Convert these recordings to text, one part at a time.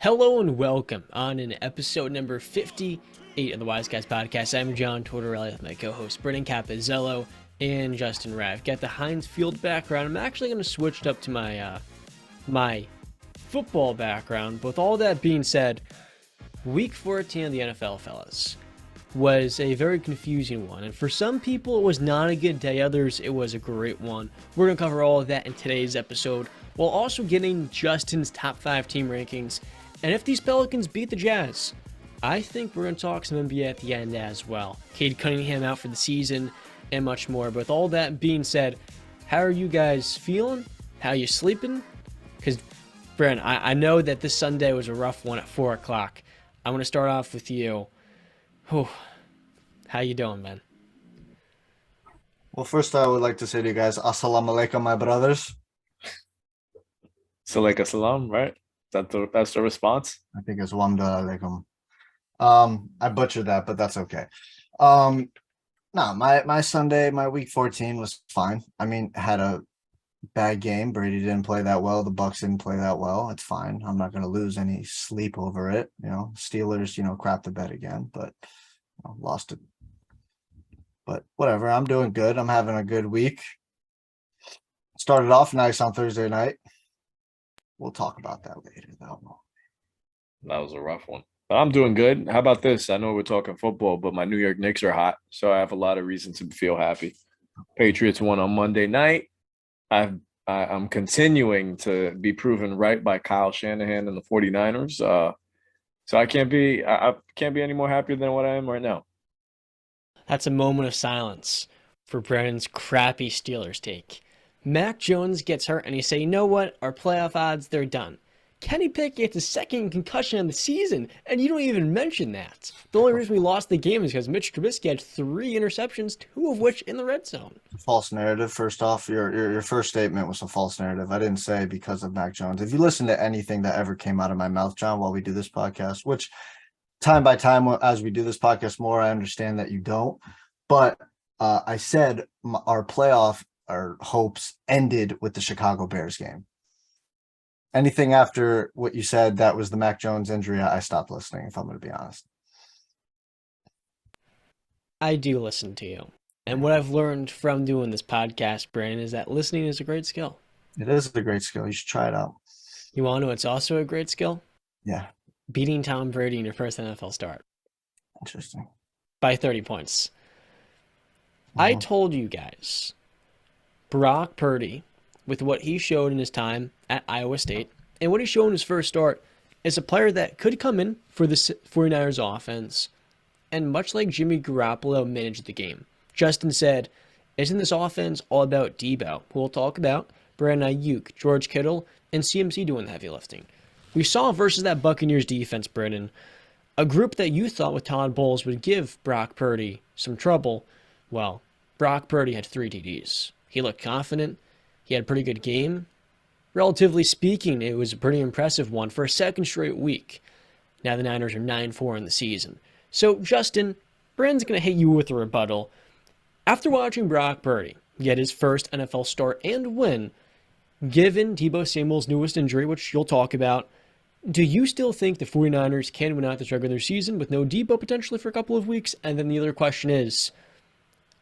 Hello and welcome on in episode number 58 of the Wise Guys podcast. I'm John Tortorelli with my co-hosts Brennan Capizzello and Justin Rav. Got the Heinz Field background. I'm actually going to switch it up to my football background. But with all that being said, Week 14 of the NFL, fellas, was a very confusing one. And for some people, it was not a good day. Others, it was a great one. We're going to cover all of that in today's episode, while also getting Justin's top 5 team rankings. And if these Pelicans beat the Jazz, I think we're going to talk some NBA at the end as well. Cade Cunningham out for the season and much more. But with all that being said, how are you guys feeling? How you sleeping? Because, Brent, I know that this Sunday was a rough one at 4 o'clock. I want to start off with you. Whew. How you doing, man? Well, first I would like to say to you guys, Assalamu alaikum, my brothers. So like a salam, right? That's the response? I think it's Wamda alaikum. I butchered that, but that's okay. No, my Sunday, my week 14 was fine. I mean, had a bad game. Brady didn't play that well. The Bucks didn't play that well. It's fine. I'm not going to lose any sleep over it. Steelers, crap the bed again, but lost it. But whatever. I'm doing good. I'm having a good week. Started off nice on Thursday night. We'll talk about that later, though. That was a rough one. But I'm doing good. How about this? I know we're talking football, but my New York Knicks are hot, so I have a lot of reason to feel happy. Patriots won on Monday night. I'm continuing to be proven right by Kyle Shanahan and the 49ers. So I can't be any more happier than what I am right now. That's a moment of silence for Brennan's crappy Steelers take. Mac Jones gets hurt, and you say, you know what? Our playoff odds, they're done. Kenny Pickett gets his second concussion of the season, and you don't even mention that. The only reason we lost the game is because Mitch Trubisky had 3 interceptions, 2 of which in the red zone. False narrative. First off, your first statement was a false narrative. I didn't say because of Mac Jones. If you listen to anything that ever came out of my mouth, John, while we do this podcast, which time by time as we do this podcast more, I understand that you don't. But I said our hopes ended with the Chicago Bears game. Anything after what you said, that was the Mac Jones injury, I stopped listening, if I'm going to be honest. I do listen to you. And what I've learned from doing this podcast, Brandon, is that listening is a great skill. It is a great skill. You should try it out. You want to know what's also a great skill? Yeah. Beating Tom Brady in your first NFL start. Interesting. By 30 points. I told you guys, Brock Purdy, with what he showed in his time at Iowa State and what he showed in his first start, is a player that could come in for the 49ers offense and much like Jimmy Garoppolo managed the game. Justin said, isn't this offense all about Debo, who we'll talk about, Brandon Ayuk, George Kittle, and CMC doing the heavy lifting? We saw versus that Buccaneers defense, Brennan, a group that you thought with Todd Bowles would give Brock Purdy some trouble. Well, Brock Purdy had 3 TDs. He looked confident. He had a pretty good game. Relatively speaking, it was a pretty impressive one for a second straight week. Now the Niners are 9-4 in the season. So, Justin, Brandon's going to hit you with a rebuttal. After watching Brock Purdy get his first NFL start and win, given Deebo Samuel's newest injury, which you'll talk about, do you still think the 49ers can win out this regular season with no Deebo potentially for a couple of weeks? And then the other question is,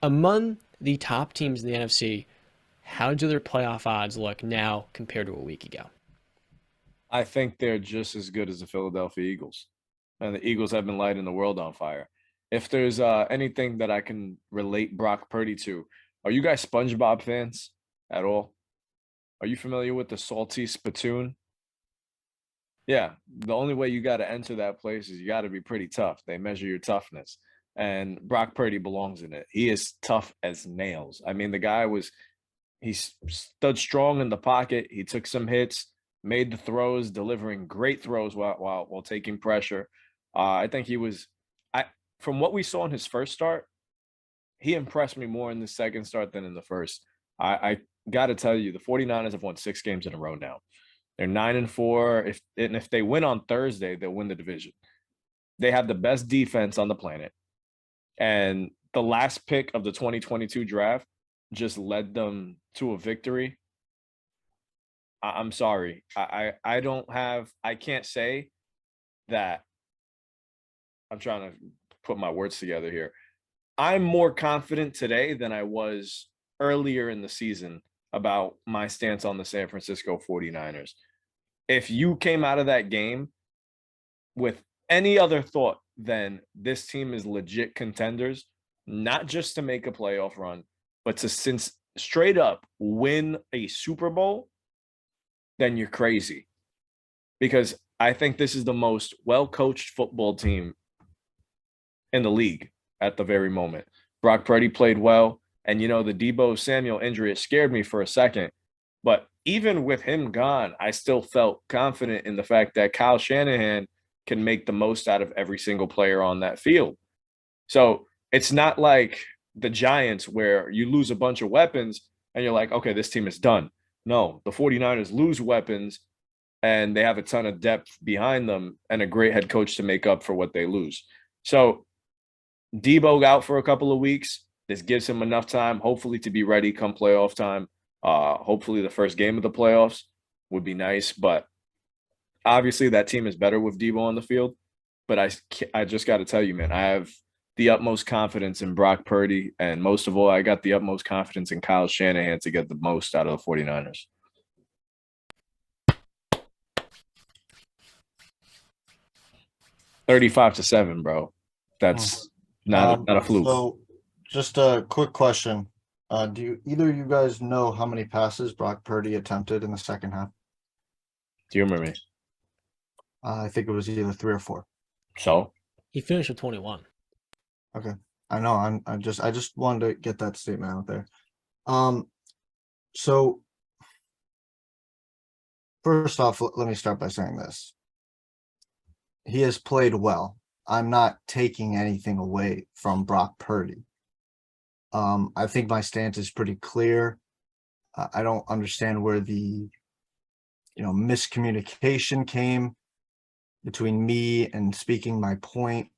among the top teams in the NFC, how do their playoff odds look now compared to a week ago? I think they're just as good as the Philadelphia Eagles. And the Eagles have been lighting the world on fire. If there's anything that I can relate Brock Purdy to, are you guys SpongeBob fans at all? Are you familiar with the salty spittoon? Yeah, the only way you got to enter that place is you got to be pretty tough. They measure your toughness. And Brock Purdy belongs in it. He is tough as nails. I mean, the guy he stood strong in the pocket. He took some hits, made the throws, delivering great throws while taking pressure. I think from what we saw in his first start, he impressed me more in the second start than in the first. I got to tell you, the 49ers have won 6 games in a row now. They're 9-4. If they win on Thursday, they'll win the division. They have the best defense on the planet. And the last pick of the 2022 draft just led them to a victory. I'm sorry. I can't say that I'm trying to put my words together here. I'm more confident today than I was earlier in the season about my stance on the San Francisco 49ers. If you came out of that game with any other thought than this team is legit contenders, not just to make a playoff run, but to since straight up win a Super Bowl, then you're crazy. Because I think this is the most well-coached football team in the league at the very moment. Brock Purdy played well. And, the Deebo Samuel injury, it scared me for a second. But even with him gone, I still felt confident in the fact that Kyle Shanahan can make the most out of every single player on that field. So it's not like the Giants where you lose a bunch of weapons and you're like, okay, this team is done. No, the 49ers lose weapons and they have a ton of depth behind them and a great head coach to make up for what they lose. So Deebo out for a couple of weeks. This gives him enough time, hopefully, to be ready come playoff time. Hopefully the first game of the playoffs would be nice. But obviously that team is better with Deebo on the field. But I just got to tell you, man, I have the utmost confidence in Brock Purdy. And most of all, I got the utmost confidence in Kyle Shanahan to get the most out of the 49ers. $35-7, bro. That's not a fluke. So just a quick question. Do either of you guys know how many passes Brock Purdy attempted in the second half? Do you remember me? I think it was either 3 or 4. So He finished with 21. Okay. I know. I just wanted to get that statement out there. So first off, let me start by saying this. He has played well. I'm not taking anything away from Brock Purdy. I think my stance is pretty clear. I don't understand where the miscommunication came between me and speaking my point.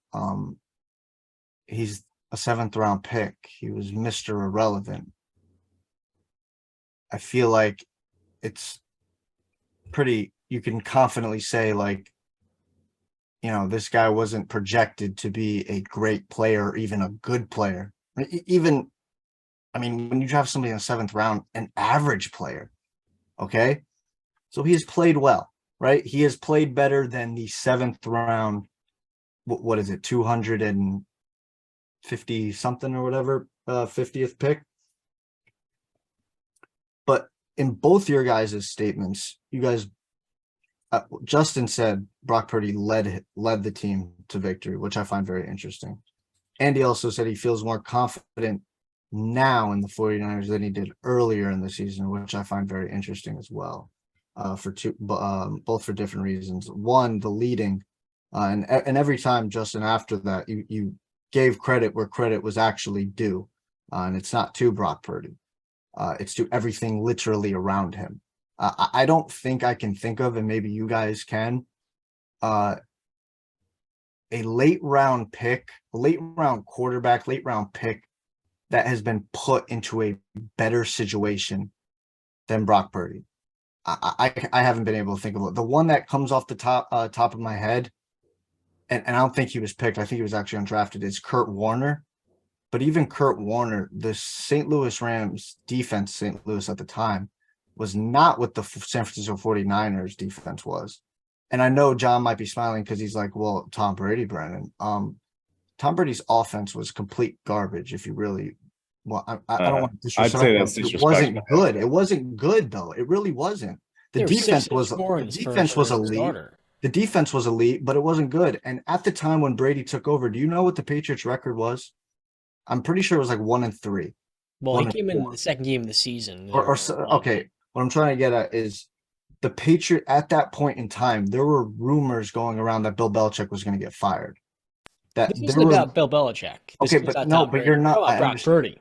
He's a 7th round pick. He was Mr. Irrelevant. I feel like it's pretty, you can confidently say, like, this guy wasn't projected to be a great player or even a good player. Even, when you draft somebody in the 7th round, an average player, okay? So he has played well, right? He has played better than the 7th round, what is it, 250 something or whatever, 50th pick. But in both your guys' statements, you guys, Justin said Brock Purdy led the team to victory, which I find very interesting. Andy also said he feels more confident now in the 49ers than he did earlier in the season, which I find very interesting as well, both for different reasons. One, the leading, and every time, Justin, after that, you gave credit where credit was actually due, and it's not to Brock Purdy. It's to everything literally around him. I don't think I can think of, and maybe you guys can, a late round quarterback, late round pick that has been put into a better situation than Brock Purdy. I haven't been able to think of it. The one that comes off the top of my head, and I don't think he was picked, I think he was actually undrafted, is Kurt Warner. But even Kurt Warner, the St. Louis Rams defense, St. Louis at the time, was not what the San Francisco 49ers defense was. And I know John might be smiling because he's like, well, Tom Brady, Brennan. Tom Brady's offense was complete garbage. If you really, I don't want to disrespect. I'd say that's it wasn't good. It wasn't good though. It really wasn't. The defense was elite. The defense was elite, but it wasn't good. And at the time when Brady took over, do you know what the Patriots' record was? I'm pretty sure it was like 1-3. Well, he came in the second game of the season. Okay. What I'm trying to get at is the Patriot at that point in time, there were rumors going around that Bill Belichick was going to get fired. This isn't about Bill Belichick. Okay, but no, but you're not. About Brock Purdy.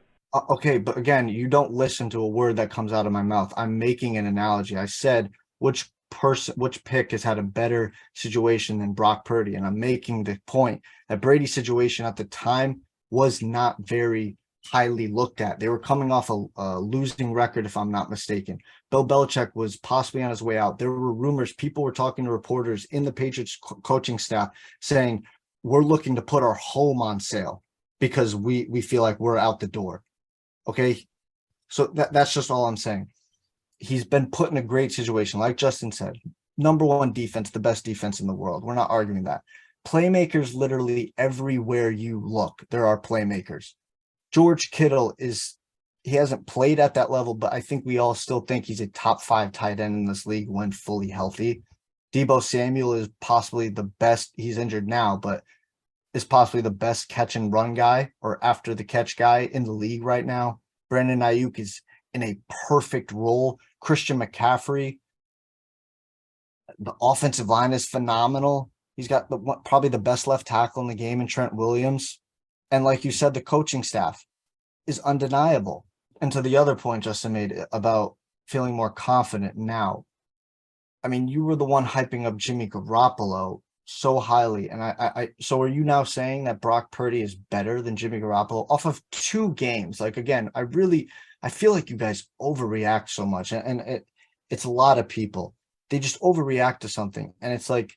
Okay, but again, you don't listen to a word that comes out of my mouth. I'm making an analogy. I said which pick has had a better situation than Brock Purdy, and I'm making the point that Brady's situation at the time was not very highly looked at. They were coming off a losing record, if I'm not mistaken. Bill Belichick was possibly on his way out. There were rumors. People were talking to reporters in the Patriots coaching staff saying, we're looking to put our home on sale because we feel like we're out the door. Okay. So that's just all I'm saying. He's been put in a great situation. Like Justin said, number one defense, the best defense in the world. We're not arguing that. Playmakers literally everywhere you look, there are playmakers. George Kittle he hasn't played at that level, but I think we all still think he's a top 5 tight end in this league when fully healthy. Deebo Samuel is possibly the best. He's injured now, but is possibly the best catch and run guy or after the catch guy in the league right now. Brandon Ayuk is in a perfect role. Christian McCaffrey, the offensive line is phenomenal. He's got probably the best left tackle in the game in Trent Williams. And like you said, the coaching staff is undeniable. And to the other point Justin made about feeling more confident now. I mean, you were the one hyping up Jimmy Garoppolo so highly. And so are you now saying that Brock Purdy is better than Jimmy Garoppolo off of 2 games? Like, again, I feel like you guys overreact so much. And it's a lot of people. They just overreact to something. And it's like,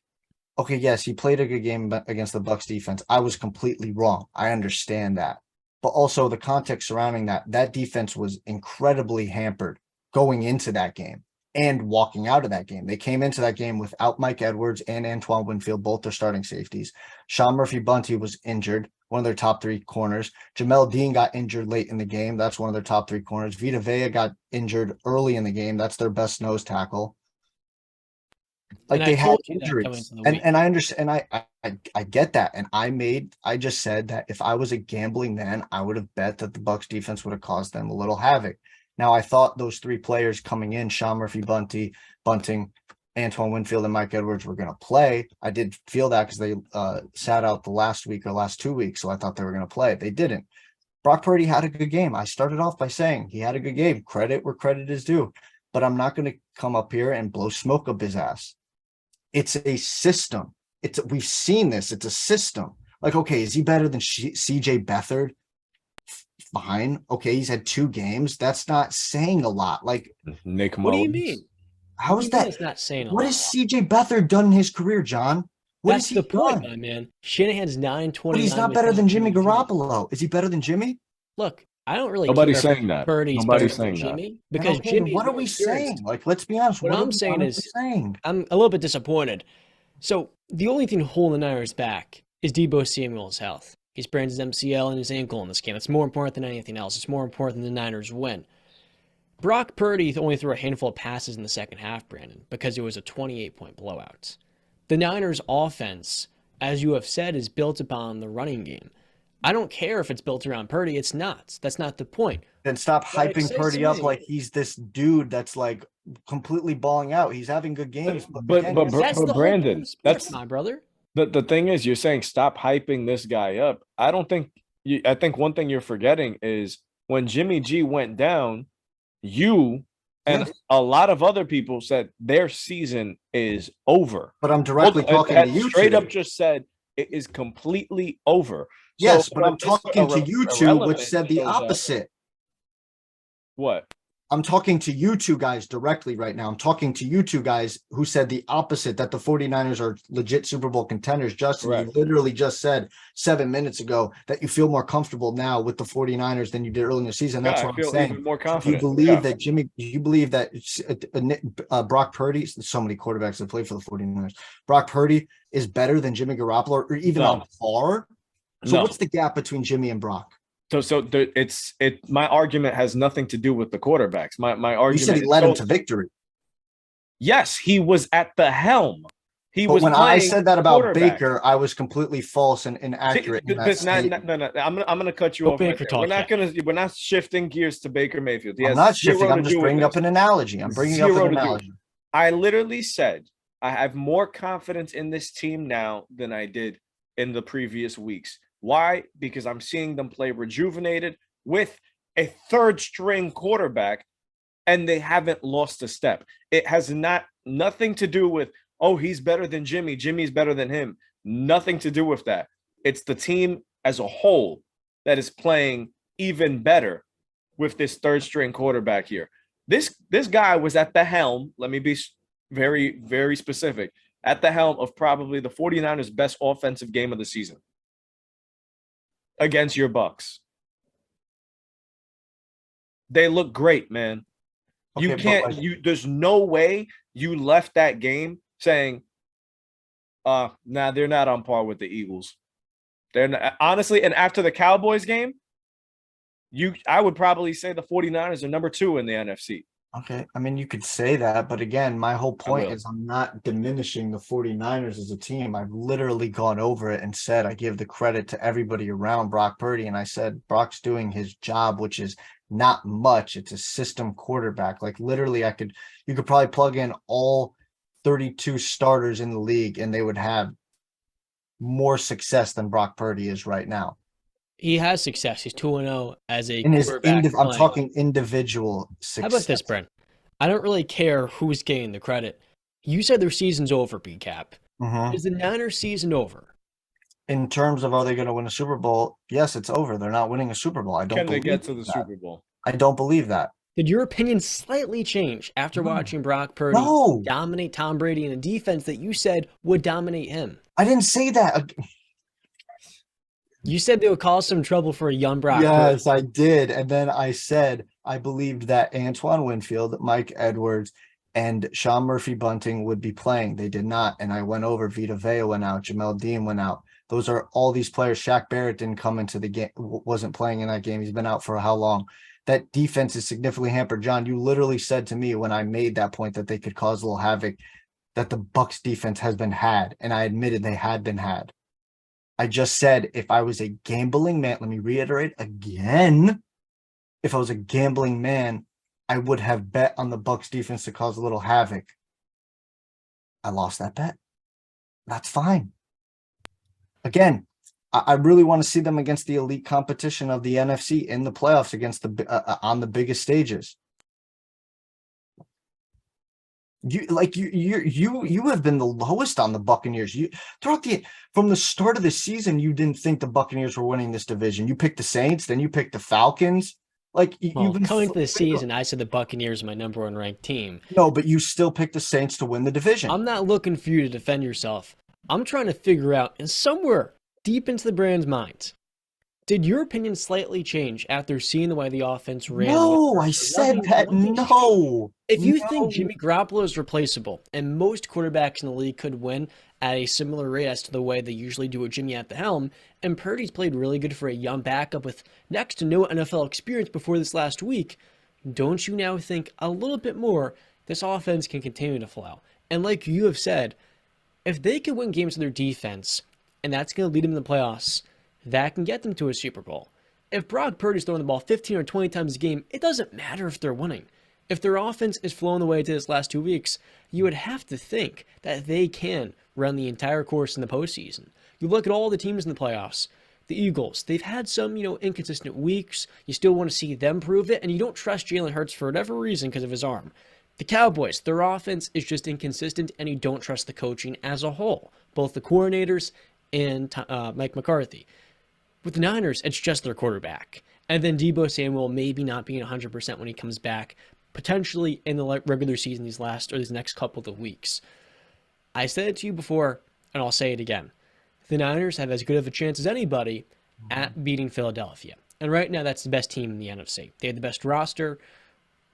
okay, yes, he played a good game against the Bucs defense. I was completely wrong. I understand that. But also the context surrounding that defense was incredibly hampered going into that game and walking out of that game. They came into that game without Mike Edwards and Antoine Winfield, both their starting safeties. Sean Murphy-Bunty was injured, one of their top 3 corners. Jamel Dean got injured late in the game. That's one of their top 3 corners. Vita Vea got injured early in the game. That's their best nose tackle. Like, they had injuries, and I understand, and I get that, and I just said that if I was a gambling man, I would have bet that the Bucs defense would have caused them a little havoc. Now, I thought those 3 players coming in, Sean Murphy-Bunting, Antoine Winfield, and Mike Edwards were going to play. I did feel that because they sat out the last week or last 2 weeks, so I thought they were going to play. They didn't. Brock Purdy had a good game. I started off by saying he had a good game. Credit where credit is due. But I'm not going to come up here and blow smoke up his ass. It's a system. We've seen this. It's a system. Like, okay, is he better than CJ Beathard? Fine. Okay, he's had 2 games. That's not saying a lot. Like, Nick what Mullins. do you mean? How is that? It's not saying a what lot. has CJ Beathard done in his career, John? That's the point, my man. Shanahan's 9-29. But he's not better than Jimmy Garoppolo. Is he better than Jimmy? Look, I don't really Nobody's care saying that. Purdy's Nobody's better than saying Jimmy because Okay, Jimmy. what are we saying? Like, let's be honest. What I'm saying is, I'm a little bit disappointed. So the only thing holding the Niners back is Deebo Samuel's health. He sprains his MCL and his ankle in this game. It's more important than anything else. It's more important than the Niners win. Brock Purdy only threw a handful of passes in the second half, Brandon, because it was a 28-point blowout. The Niners' offense, as you have said, is built upon the running game. I don't care if it's built around Purdy. It's not. That's not the point. Then stop hyping Purdy up like he's this dude that's like completely balling out. He's having good games. But Brandon, that's my brother. The thing is, you're saying stop hyping this guy up. I think one thing you're forgetting is when Jimmy G went down, you and a lot of other people said their season is over. But I'm directly talking to you. Straight up just said it is completely over. Yes, but I'm talking to you two, which said the opposite. What? I'm talking to you 2 guys directly right now. I'm talking to you 2 guys who said the opposite, that the 49ers are legit Super Bowl contenders. Justin, you literally just said 7 minutes ago that you feel more comfortable now with the 49ers than you did early in the season. That's what I'm saying. Even more confident. You believe that Brock Purdy, so many quarterbacks that play for the 49ers, Brock Purdy is better than Jimmy Garoppolo or even on par? So what's the gap between Jimmy and Brock? My argument has nothing to do with the quarterbacks. My argument. You said he led him to victory. Yes, he was at the helm. When I said that about Baker, I was completely false and inaccurate. No. I'm going to cut you off. We're not shifting gears to Baker Mayfield. I'm not shifting. I'm just bringing up an analogy. I literally said I have more confidence in this team now than I did in the previous weeks. Why? Because I'm seeing them play rejuvenated with a 3rd-string quarterback, and they haven't lost a step. It has nothing to do with, oh, he's better than Jimmy. Jimmy's better than him. Nothing to do with that. It's the team as a whole that is playing even better with this third string quarterback here. This guy was at the helm. Let me be very, very specific. At the helm of probably the 49ers' best offensive game of the season against your Bucks. They look great, man. Okay, You can't, there's no way you left that game saying, nah, they're not on par with the Eagles. They're not, honestly, and after the Cowboys game, I would probably say the 49ers are number 2 in the NFC. Okay. I mean, you could say that, but again, my whole point is I'm not diminishing the 49ers as a team. I've literally gone over it and said I give the credit to everybody around Brock Purdy. And I said Brock's doing his job, which is not much. It's a system quarterback. Like literally you could probably plug in all 32 starters in the league and they would have more success than Brock Purdy is right now. He has success. He's 2-0 as a quarterback. I'm talking individual success. How about this, Brent? I don't really care who's getting the credit. You said their season's over, B-Cap. Is the Niners season over? In terms of are they going to win a Super Bowl? Yes, it's over. They're not winning a Super Bowl. Can they get to the Super Bowl? I don't believe that. Did your opinion slightly change after watching Brock Purdy dominate Tom Brady in a defense that you said would dominate him? I didn't say that. You said they would cause some trouble for a young Brock Purdy. Yes, I did. And then I said I believed that Antoine Winfield, Mike Edwards, and Sean Murphy-Bunting would be playing. They did not. And I went over. Vita Vea went out. Jamel Dean went out. Those are all these players. Shaq Barrett didn't come into the game, wasn't playing in that game. He's been out for how long? That defense is significantly hampered. John, you literally said to me when I made that point that they could cause a little havoc, that the Bucs defense has been had. And I admitted they had been had. I just said, if I was a gambling man, let me reiterate again. If I was a gambling man, I would have bet on the Bucs defense to cause a little havoc. I lost that bet. That's fine. Again, I really want to see them against the elite competition of the NFC in the playoffs against on the biggest stages. You have been the lowest on the Buccaneers. From the start of the season, you didn't think the Buccaneers were winning this division. You picked the Saints, then you picked the Falcons. Coming to the season, I said the Buccaneers are my number 1 ranked team. No, but you still picked the Saints to win the division. I'm not looking for you to defend yourself. I'm trying to figure out, and somewhere deep into the brand's mind, did your opinion slightly change after seeing the way the offense ran? No, I said that. No. If you think Jimmy Garoppolo is replaceable and most quarterbacks in the league could win at a similar rate as to the way they usually do with Jimmy at the helm, and Purdy's played really good for a young backup with next to no NFL experience before this last week, don't you now think a little bit more this offense can continue to flow? And like you have said, if they can win games with their defense, and that's going to lead them to the playoffs, that can get them to a Super Bowl. If Brock Purdy's throwing the ball 15 or 20 times a game, it doesn't matter if they're winning. If their offense is flowing the way it did this last 2 weeks, you would have to think that they can run the entire course in the postseason. You look at all the teams in the playoffs. The Eagles, they've had some, inconsistent weeks. You still want to see them prove it, and you don't trust Jalen Hurts for whatever reason because of his arm. The Cowboys, their offense is just inconsistent, and you don't trust the coaching as a whole, both the coordinators and Mike McCarthy. With the Niners, it's just their quarterback. And then Deebo Samuel maybe not being 100% when he comes back, potentially in the regular season these next couple of weeks. I said it to you before, and I'll say it again. The Niners have as good of a chance as anybody at beating Philadelphia. And right now, that's the best team in the NFC. They have the best roster,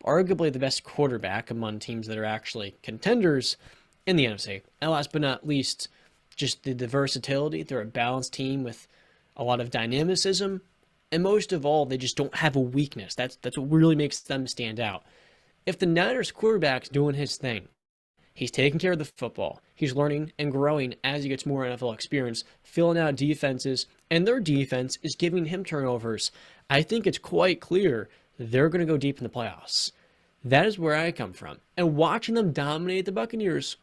arguably the best quarterback among teams that are actually contenders in the NFC. And last but not least, just the versatility. They're a balanced team with a lot of dynamicism. And most of all, they just don't have a weakness. That's what really makes them stand out. If the Niners quarterback's doing his thing, he's taking care of the football. He's learning and growing as he gets more NFL experience, filling out defenses, and their defense is giving him turnovers. I think it's quite clear they're going to go deep in the playoffs. That is where I come from. And watching them dominate the Buccaneers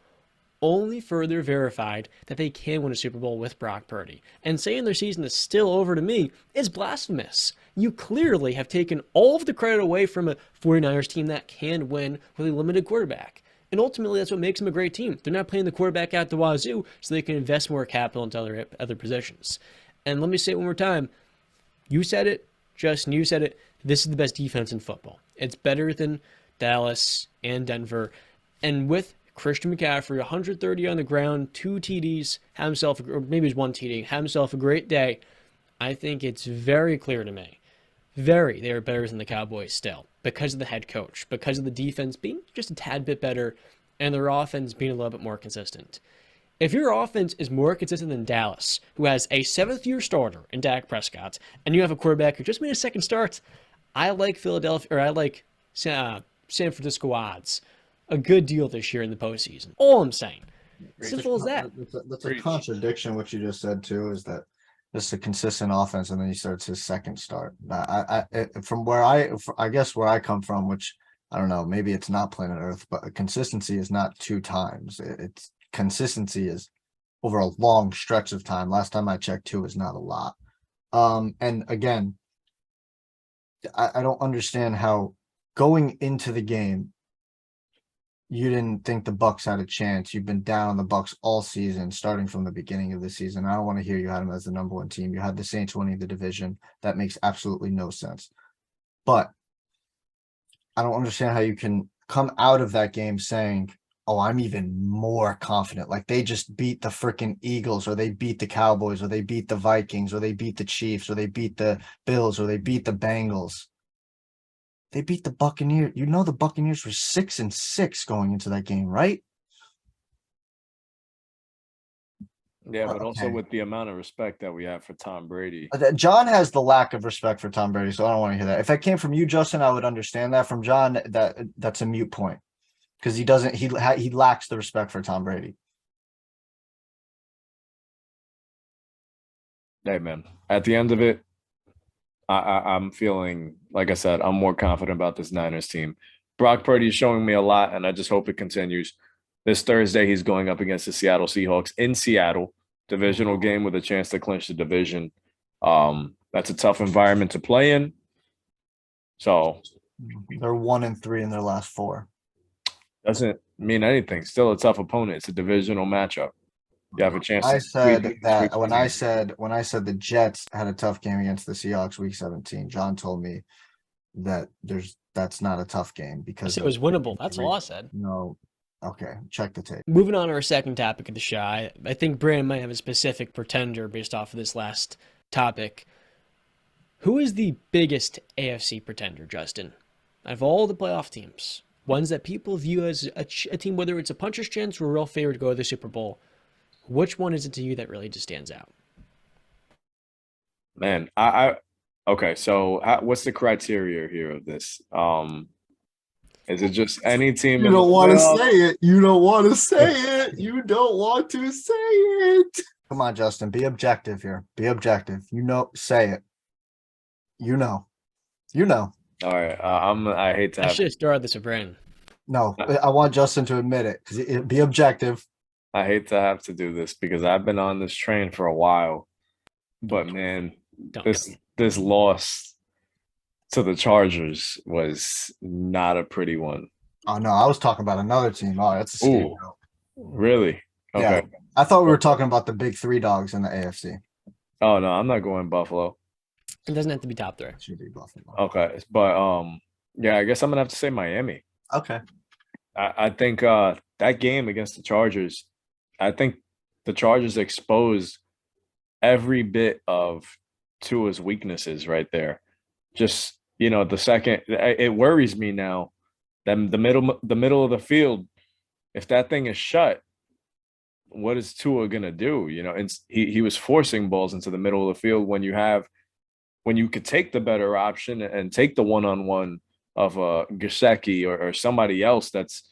only further verified that they can win a Super Bowl with Brock Purdy. And saying their season is still over to me is blasphemous. You clearly have taken all of the credit away from a 49ers team that can win with a limited quarterback. And ultimately, that's what makes them a great team. They're not playing the quarterback out the wazoo, so they can invest more capital into other positions. And let me say it one more time. You said it, Justin, you said it. This is the best defense in football. It's better than Dallas and Denver. And with Christian McCaffrey, 130 on the ground, 2 TDs, had himself, or maybe it was 1 TD, had himself a great day. I think it's very clear to me. They are better than the Cowboys still because of the head coach, because of the defense being just a tad bit better, and their offense being a little bit more consistent. If your offense is more consistent than Dallas, who has a 7th-year starter in Dak Prescott, and you have a quarterback who just made a second start, I like Philadelphia, or I like San Francisco odds a good deal this year in the postseason. All I'm saying. Simple as that. That's a contradiction. What you just said too is that this is a consistent offense, and then he starts his second start. From where I guess where I come from, which I don't know, maybe it's not planet Earth, but consistency is not 2 times. It's consistency is over a long stretch of time. Last time I checked, 2 is not a lot. And again, I don't understand how going into the game, you didn't think the Bucs had a chance. You've been down on the Bucs all season, starting from the beginning of the season. I don't want to hear you had them as the number 1 team. You had the Saints winning the division. That makes absolutely no sense. But I don't understand how you can come out of that game saying, oh, I'm even more confident. Like they just beat the freaking Eagles, or they beat the Cowboys, or they beat the Vikings, or they beat the Chiefs, or they beat the Bills, or they beat the Bengals. They beat the Buccaneers. You know the Buccaneers were 6-6 going into that game, right? Yeah, but also with the amount of respect that we have for Tom Brady. John has the lack of respect for Tom Brady, so I don't want to hear that. If that came from you, Justin, I would understand that. From John, that's a mute point because he doesn't. He lacks the respect for Tom Brady. Hey, man. At the end of it, I'm feeling, like I said, I'm more confident about this Niners team. Brock Purdy is showing me a lot, and I just hope it continues. This Thursday, he's going up against the Seattle Seahawks in Seattle, divisional game with a chance to clinch the division. That's a tough environment to play in. So they're 1-3 in their last 4. Doesn't mean anything. Still a tough opponent. It's a divisional matchup. You have a chance. I said that when I said the Jets had a tough game against the Seahawks week 17, John told me that that's not a tough game because it was winnable. That's all I said. No. Okay, check the tape. Moving on to our second topic of the show, I think Brandon might have a specific pretender based off of this last topic. Who is the biggest AFC pretender, Justin? Out of all the playoff teams, ones that people view as a team, whether it's a puncher's chance or a real favorite to go to the Super Bowl, which one is it to you that really just stands out? Man, okay. So, what's the criteria here of this? Is it just any team? You don't want to say it. You don't want to say it. You don't want to say it. Come on, Justin. Be objective here. Be objective. Say it. You know. All right. I hate to. I should have started this with Brandon. No, I want Justin to admit it because be objective. I hate to have to do this because I've been on this train for a while, but man, this loss to the Chargers was not a pretty one. Oh no, I was talking about another team. Oh, that's a scapegoat. Really? Okay. Yeah, I thought we were talking about the big 3 dogs in the AFC. Oh no, I'm not going Buffalo. It doesn't have to be top 3. It should be Buffalo. Okay, but yeah, I guess I'm gonna have to say Miami. Okay. I think that game against the Chargers, I think the Chargers exposed every bit of Tua's weaknesses right there. Just, the second, it worries me now that the middle of the field, if that thing is shut, what is Tua gonna do? And he was forcing balls into the middle of the field when you could take the better option and take the one-on-one of Gesicki or somebody else that's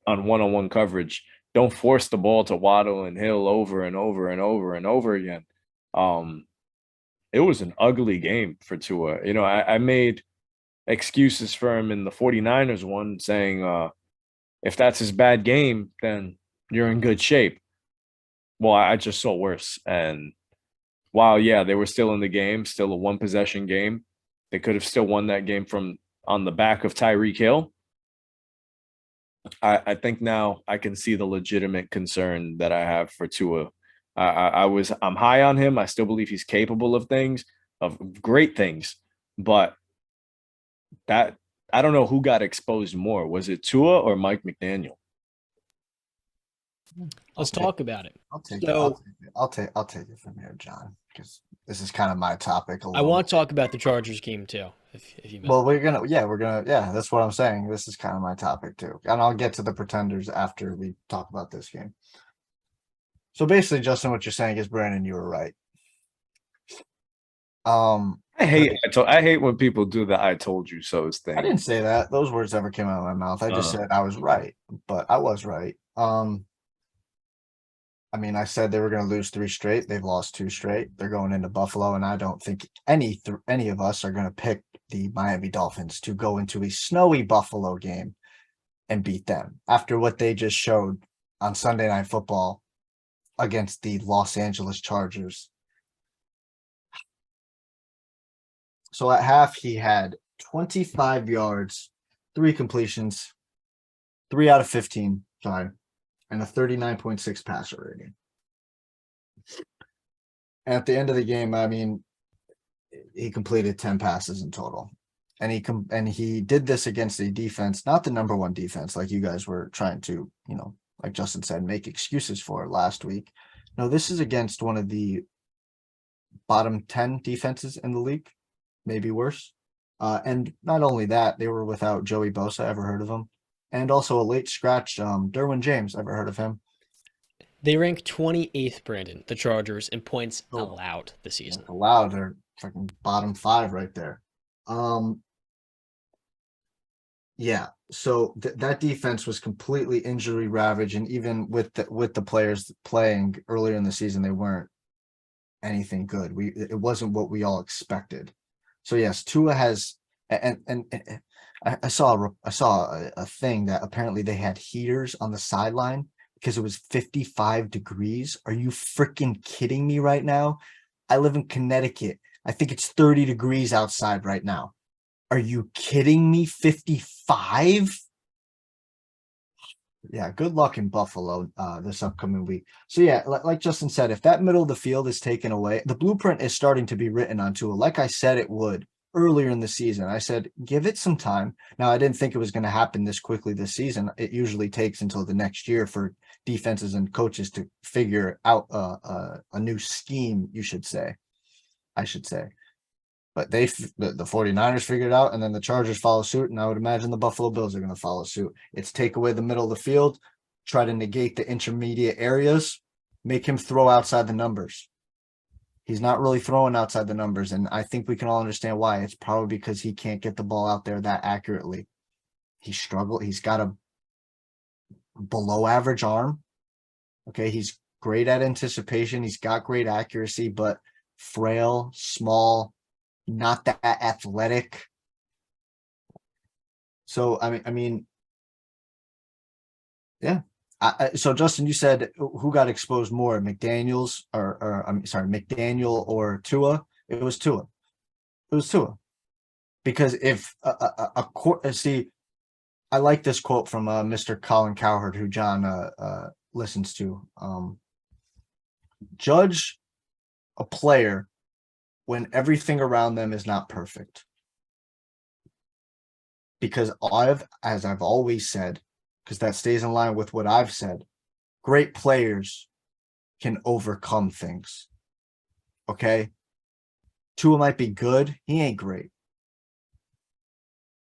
on one-on-one coverage. Don't force the ball to Waddle and Hill over and over and over and over again. It was an ugly game for Tua. I made excuses for him in the 49ers one, saying if that's his bad game, then you're in good shape. Well, I just saw worse. And while, yeah, they were still in the game, still a one-possession game, they could have still won that game from on the back of Tyreek Hill. I think now I can see the legitimate concern that I have for Tua. I'm high on him. I still believe he's capable of great things. but that I don't know who got exposed more. Was it Tua or Mike McDaniel? Let's talk about it. I'll take So, it. I'll take it from here, John, because this is kind of my topic. I want to talk about the Chargers game too, if you may. Well, that's what I'm saying. This is kind of my topic too, and I'll get to the Pretenders after we talk about this game. So basically, Justin, what you're saying is, Brandon, you were right. I hate when people do the "I told you so" thing. I didn't say that. Those words never came out of my mouth. I just said I was right, but I was right. I mean, I said they were going to lose 3 straight. They've lost 2 straight. They're going into Buffalo, and I don't think any of us are going to pick the Miami Dolphins to go into a snowy Buffalo game and beat them after what they just showed on Sunday Night Football against the Los Angeles Chargers. So at half, he had 25 yards, 3 completions, 3 out of 15, and a 39.6 passer rating. And at the end of the game, I mean, he completed 10 passes in total. And he did this against a defense, not the number 1 defense, like you guys were trying to, like Justin said, make excuses for last week. No, this is against one of the bottom 10 defenses in the league, maybe worse. And not only that, they were without Joey Bosa. Ever heard of him? And also a late scratch, Derwin James. Ever heard of him? They rank 28th, Brandon, the Chargers, in points allowed this season. Allowed, they're fucking bottom 5 right there. Yeah, so that defense was completely injury ravaged, and even with the players playing earlier in the season, they weren't anything good. It wasn't what we all expected. So yes, Tua has, and I saw a thing that apparently they had heaters on the sideline because it was 55 degrees. Are you freaking kidding me right now? I live in Connecticut. I think it's 30 degrees outside right now. Are you kidding me? 55? Yeah, good luck in Buffalo this upcoming week. So yeah, like Justin said, if that middle of the field is taken away, the blueprint is starting to be written on Tua. Like I said it would earlier in the season. I said, give it some time. Now, I didn't think it was going to happen this quickly this season. It usually takes until the next year for defenses and coaches to figure out a new scheme, I should say. But the 49ers figured it out, and then the Chargers follow suit, and I would imagine the Buffalo Bills are going to follow suit. It's take away the middle of the field, try to negate the intermediate areas, make him throw outside the numbers. He's not really throwing outside the numbers, and I think we can all understand why. It's probably because he can't get the ball out there that accurately. He struggled. He's got a below average arm. Okay, he's great at anticipation. He's got great accuracy, but frail, small, not that athletic. So I mean, yeah. So Justin, you said who got exposed more, McDaniel or Tua? It was Tua. Because if see, I like this quote from Mr. Colin Cowherd, who John listens to. Judge a player when everything around them is not perfect. Because as I've always said, because that stays in line with what I've said, great players can overcome things. Okay? Tua might be good. He ain't great.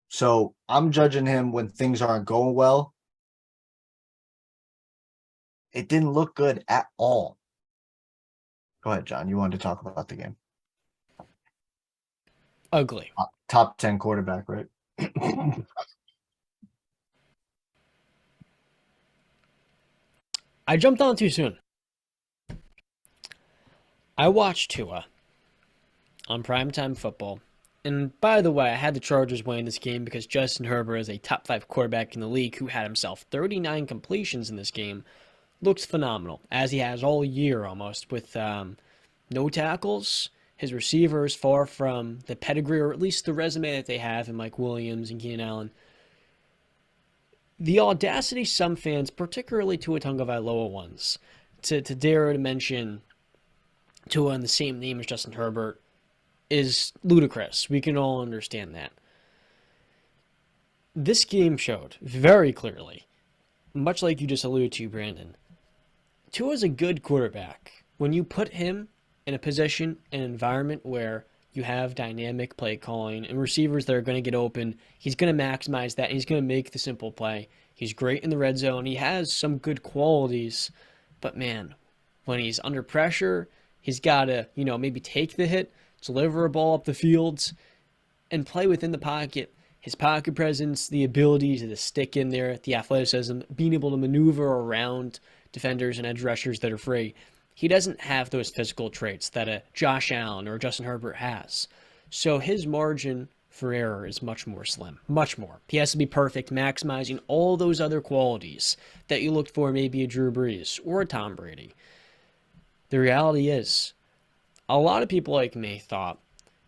So I'm judging him when things aren't going well. It didn't look good at all. Go ahead, John. You wanted to talk about the game. Ugly. Top 10 quarterback, right? I jumped on too soon. I watched Tua on primetime football. And by the way, I had the Chargers winning this game because Justin Herbert is a top 5 quarterback in the league who had himself 39 completions in this game. Looks phenomenal, as he has all year almost, with no tackles. His receivers far from the pedigree, or at least the resume that they have in Mike Williams and Keenan Allen. The audacity some fans, particularly Tua Tagovailoa ones, to dare to mention Tua in the same name as Justin Herbert, is ludicrous. We can all understand that. This game showed very clearly, much like you just alluded to, Brandon, Tua's a good quarterback. When you put him in a position, an environment where you have dynamic play calling and receivers that are going to get open, he's going to maximize that, and he's going to make the simple play. He's great in the red zone. He has some good qualities, but man, when he's under pressure, he's got to, maybe take the hit, deliver a ball up the field, and play within the pocket. His pocket presence, the ability to stick in there, the athleticism, being able to maneuver around defenders and edge rushers that are free. He doesn't have those physical traits that a Josh Allen or Justin Herbert has. So his margin for error is much more slim, much more. He has to be perfect, maximizing all those other qualities that you looked for maybe a Drew Brees or a Tom Brady. The reality is, a lot of people like me thought,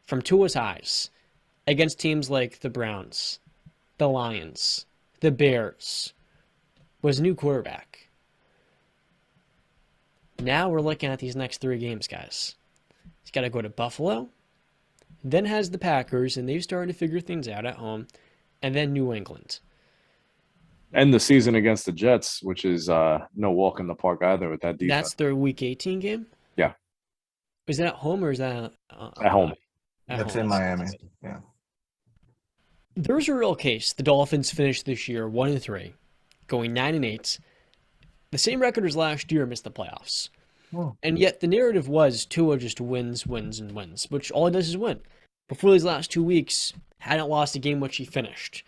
from Tua's highs, against teams like the Browns, the Lions, the Bears, was a new quarterback. Now we're looking at these next 3 games, guys. He's got to go to Buffalo, then has the Packers, and they've started to figure things out at home, and then New England. And the season against the Jets, which is no walk in the park either with that defense. That's their Week 18 game? Yeah. Is that at home or is that at home? That's in Miami. Yeah. There's a real case. The Dolphins finished this year 1-3, going 9-8. The same record as last year, missed the playoffs. Oh. And yet the narrative was Tua just wins, and wins, which all he does is win. Before these last 2 weeks, hadn't lost a game which he finished.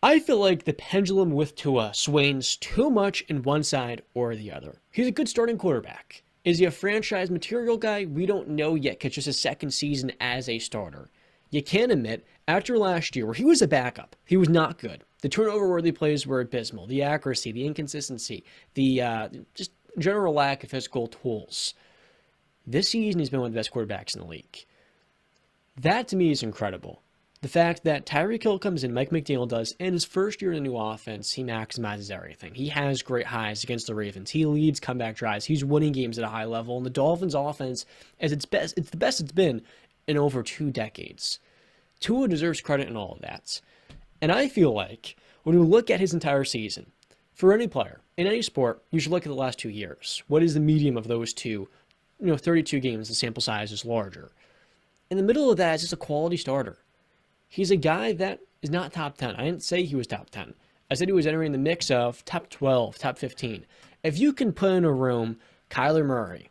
I feel like the pendulum with Tua swings too much in one side or the other. He's a good starting quarterback. Is he a franchise material guy? We don't know yet, because it's just his second season as a starter. You can admit, after last year, where he was a backup, he was not good. The turnover-worthy plays were abysmal. The accuracy, the inconsistency, the just general lack of physical tools. This season, he's been one of the best quarterbacks in the league. That, to me, is incredible. The fact that Tyreek Hill comes in, Mike McDaniel does, and his first year in the new offense, he maximizes everything. He has great highs against the Ravens. He leads comeback drives. He's winning games at a high level. And the Dolphins' offense, as it's the best it's been in over 2 decades. Tua deserves credit in all of that. And I feel like when we look at his entire season, for any player, in any sport, you should look at the last 2 years. What is the medium of those two? 32 games, the sample size is larger. In the middle of that is just a quality starter. He's a guy that is not top 10. I didn't say he was top 10. I said he was entering the mix of top 12, top 15. If you can put in a room Kyler Murray,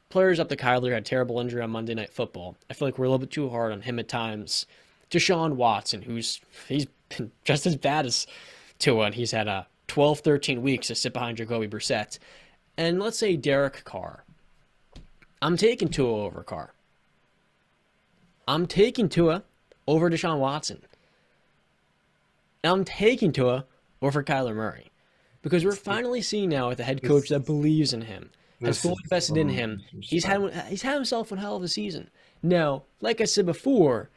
players up to Kyler had a terrible injury on Monday Night Football. I feel like we're a little bit too hard on him at times. Deshaun Watson, he's been just as bad as Tua, and he's had 12, 13 weeks to sit behind Jacoby Brissett. And let's say Derek Carr. I'm taking Tua over Carr. I'm taking Tua over Deshaun Watson. And I'm taking Tua over Kyler Murray. Because we're finally seeing now with a head coach that believes in him, has fully invested in him. He's had himself one hell of a season. Now, like I said before,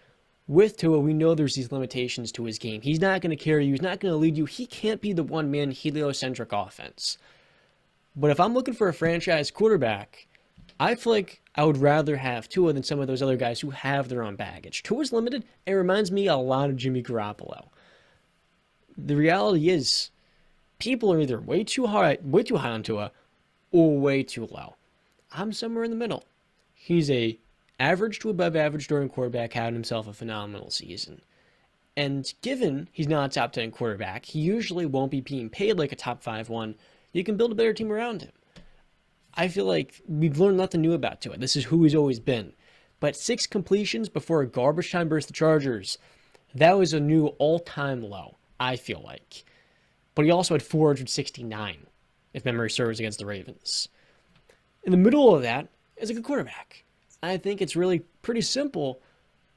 with Tua, we know there's these limitations to his game. He's not going to carry you. He's not going to lead you. He can't be the one-man heliocentric offense. But if I'm looking for a franchise quarterback, I feel like I would rather have Tua than some of those other guys who have their own baggage. Tua's limited. It reminds me a lot of Jimmy Garoppolo. The reality is, people are either way too high on Tua or way too low. I'm somewhere in the middle. He's a average to above average starting quarterback, having himself a phenomenal season. And given he's not a top 10 quarterback, he usually won't be being paid like a top 5 one. You can build a better team around him. I feel like we've learned nothing new about Tua. This is who he's always been. But 6 completions before a garbage time versus the Chargers, that was a new all-time low, I feel like. But he also had 469, if memory serves, against the Ravens. In the middle of that is a good quarterback. I think it's really pretty simple.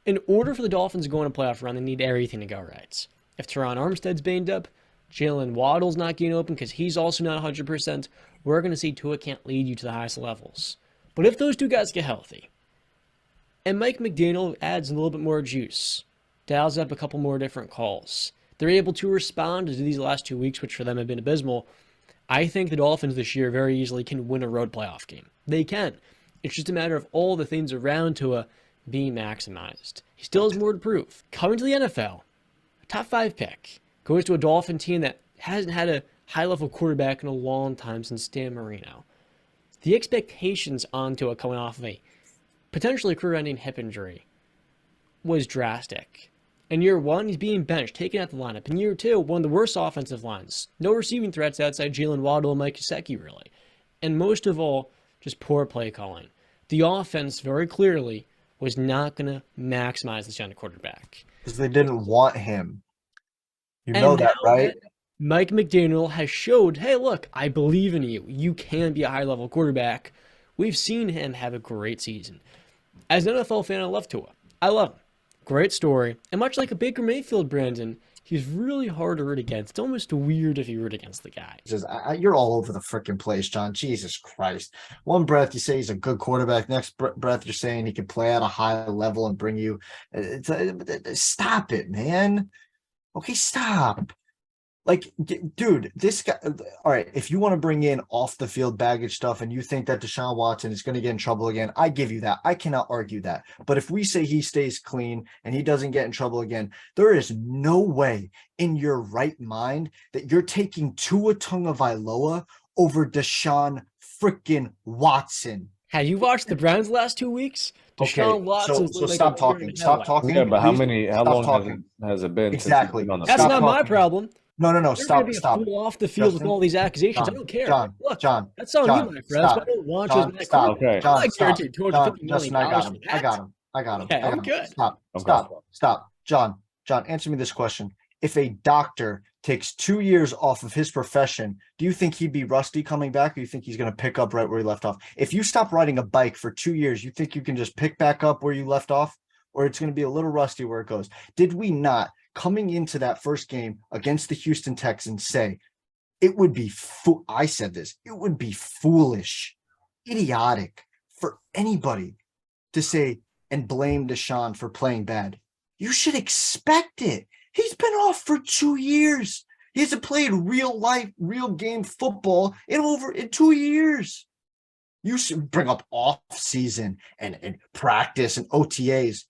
In order for the Dolphins to go on a playoff run, they need everything to go right. If Teron Armstead's banged up, Jalen Waddle's not getting open because he's also not 100%, we're going to see Tua can't lead you to the highest levels. But if those two guys get healthy, and Mike McDaniel adds a little bit more juice, dials up a couple more different calls, they're able to respond to these last 2 weeks, which for them have been abysmal, I think the Dolphins this year very easily can win a road playoff game. They can. It's just a matter of all the things around Tua being maximized. He still has more to prove. Coming to the NFL, a top 5 pick, goes to a Dolphin team that hasn't had a high-level quarterback in a long time since Dan Marino. The expectations on Tua coming off of a potentially career-ending hip injury was drastic. In year 1, he's being benched, taken out the lineup. In year 2, one of the worst offensive lines. No receiving threats outside Jalen Waddle and Mike Gesicki, really. And most of all, just poor play calling. The offense, very clearly, was not going to maximize this young quarterback. Because they didn't want him. You know that, right? Mike McDaniel has showed, hey, look, I believe in you. You can be a high-level quarterback. We've seen him have a great season. As an NFL fan, I love Tua. I love him. Great story. And much like a Baker Mayfield, Brandon, he's really hard to root against. It's almost weird if you root against the guy. You're all over the freaking place, John. Jesus Christ. One breath, you say he's a good quarterback. Next breath, you're saying he can play at a high level and bring you. Stop it, man. Okay, stop. Like, dude, this guy. All right, if you want to bring in off the field baggage stuff and you think that Deshaun Watson is going to get in trouble again, I give you that. I cannot argue that. But if we say he stays clean and he doesn't get in trouble again, there is no way in your right mind that you're taking Tua Tagovailoa over Deshaun freaking Watson. Have you watched the Browns last 2 weeks? Deshaun Watson. So stop talking. Stop talking. Yeah, but how long has it been? Exactly. That's not my problem. No. Stop. Off the field with all these accusations. I don't care. John. That's on you, my friends. But I don't want you as my stop. Okay. John, Justin, I got him. Okay, I'm good. Stop. John, answer me this question. If a doctor takes 2 years off of his profession, do you think he'd be rusty coming back, or you think he's going to pick up right where he left off? If you stop riding a bike for 2 years, you think you can just pick back up where you left off, or it's going to be a little rusty where it goes? Did we not, coming into that first game against the Houston Texans, say it would be I said this, it would be foolish, idiotic for anybody to say and blame Deshaun for playing bad? You should expect it. He's been off for 2 years. He hasn't played real life, real game football in 2 years. You should bring up off season and practice and OTAs.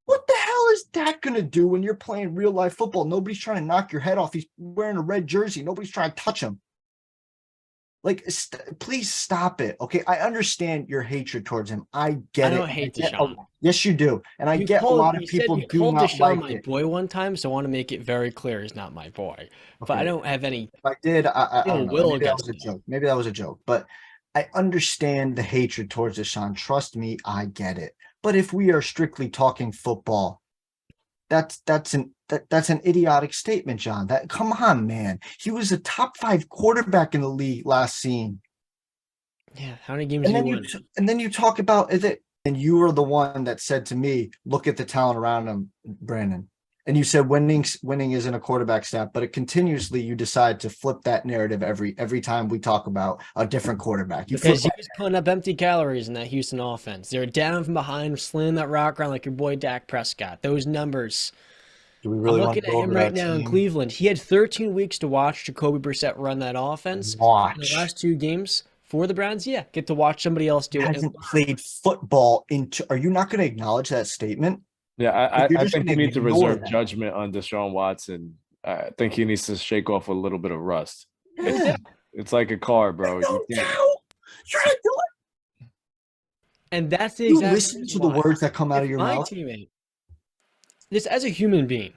What the hell is that going to do when you're playing real life football? Nobody's trying to knock your head off. He's wearing a red jersey. Nobody's trying to touch him. Like, please stop it. Okay, I understand your hatred towards him. I get it. I don't hate Deshaun. Yes, you do. And I get a lot of people do not like it. my boy one time, so I want to make it very clear he's not my boy. But I don't have any. If I did, I don't know. Maybe that was a joke. Maybe that was a joke. But I understand the hatred towards Deshaun. Trust me, I get it. But if we are strictly talking football, that's an idiotic statement, John. Come on, man. He was a top 5 quarterback in the league last season. Yeah, how many games did he win? And then you talk about it, and you were the one that said to me, "Look at the talent around him, Brandon." And you said winning isn't a quarterback stat, but continuously you decide to flip that narrative every time we talk about a different quarterback. Because he was putting up empty calories in that Houston offense. They're down from behind, slamming that rock around like your boy Dak Prescott. Those numbers. Do we really I'm looking at him right now in Cleveland. He had 13 weeks to watch Jacoby Brissett run that offense. In the last 2 games for the Browns, get to watch somebody else do it. Hasn't played football Are you not going to acknowledge that statement? Yeah, I think you need to reserve judgment on Deshaun Watson. I think he needs to shake off a little bit of rust. It's like a car, bro. You're not doing. And that's the exact. You listen to the words that come out of your mouth. Teammate, just as a human being,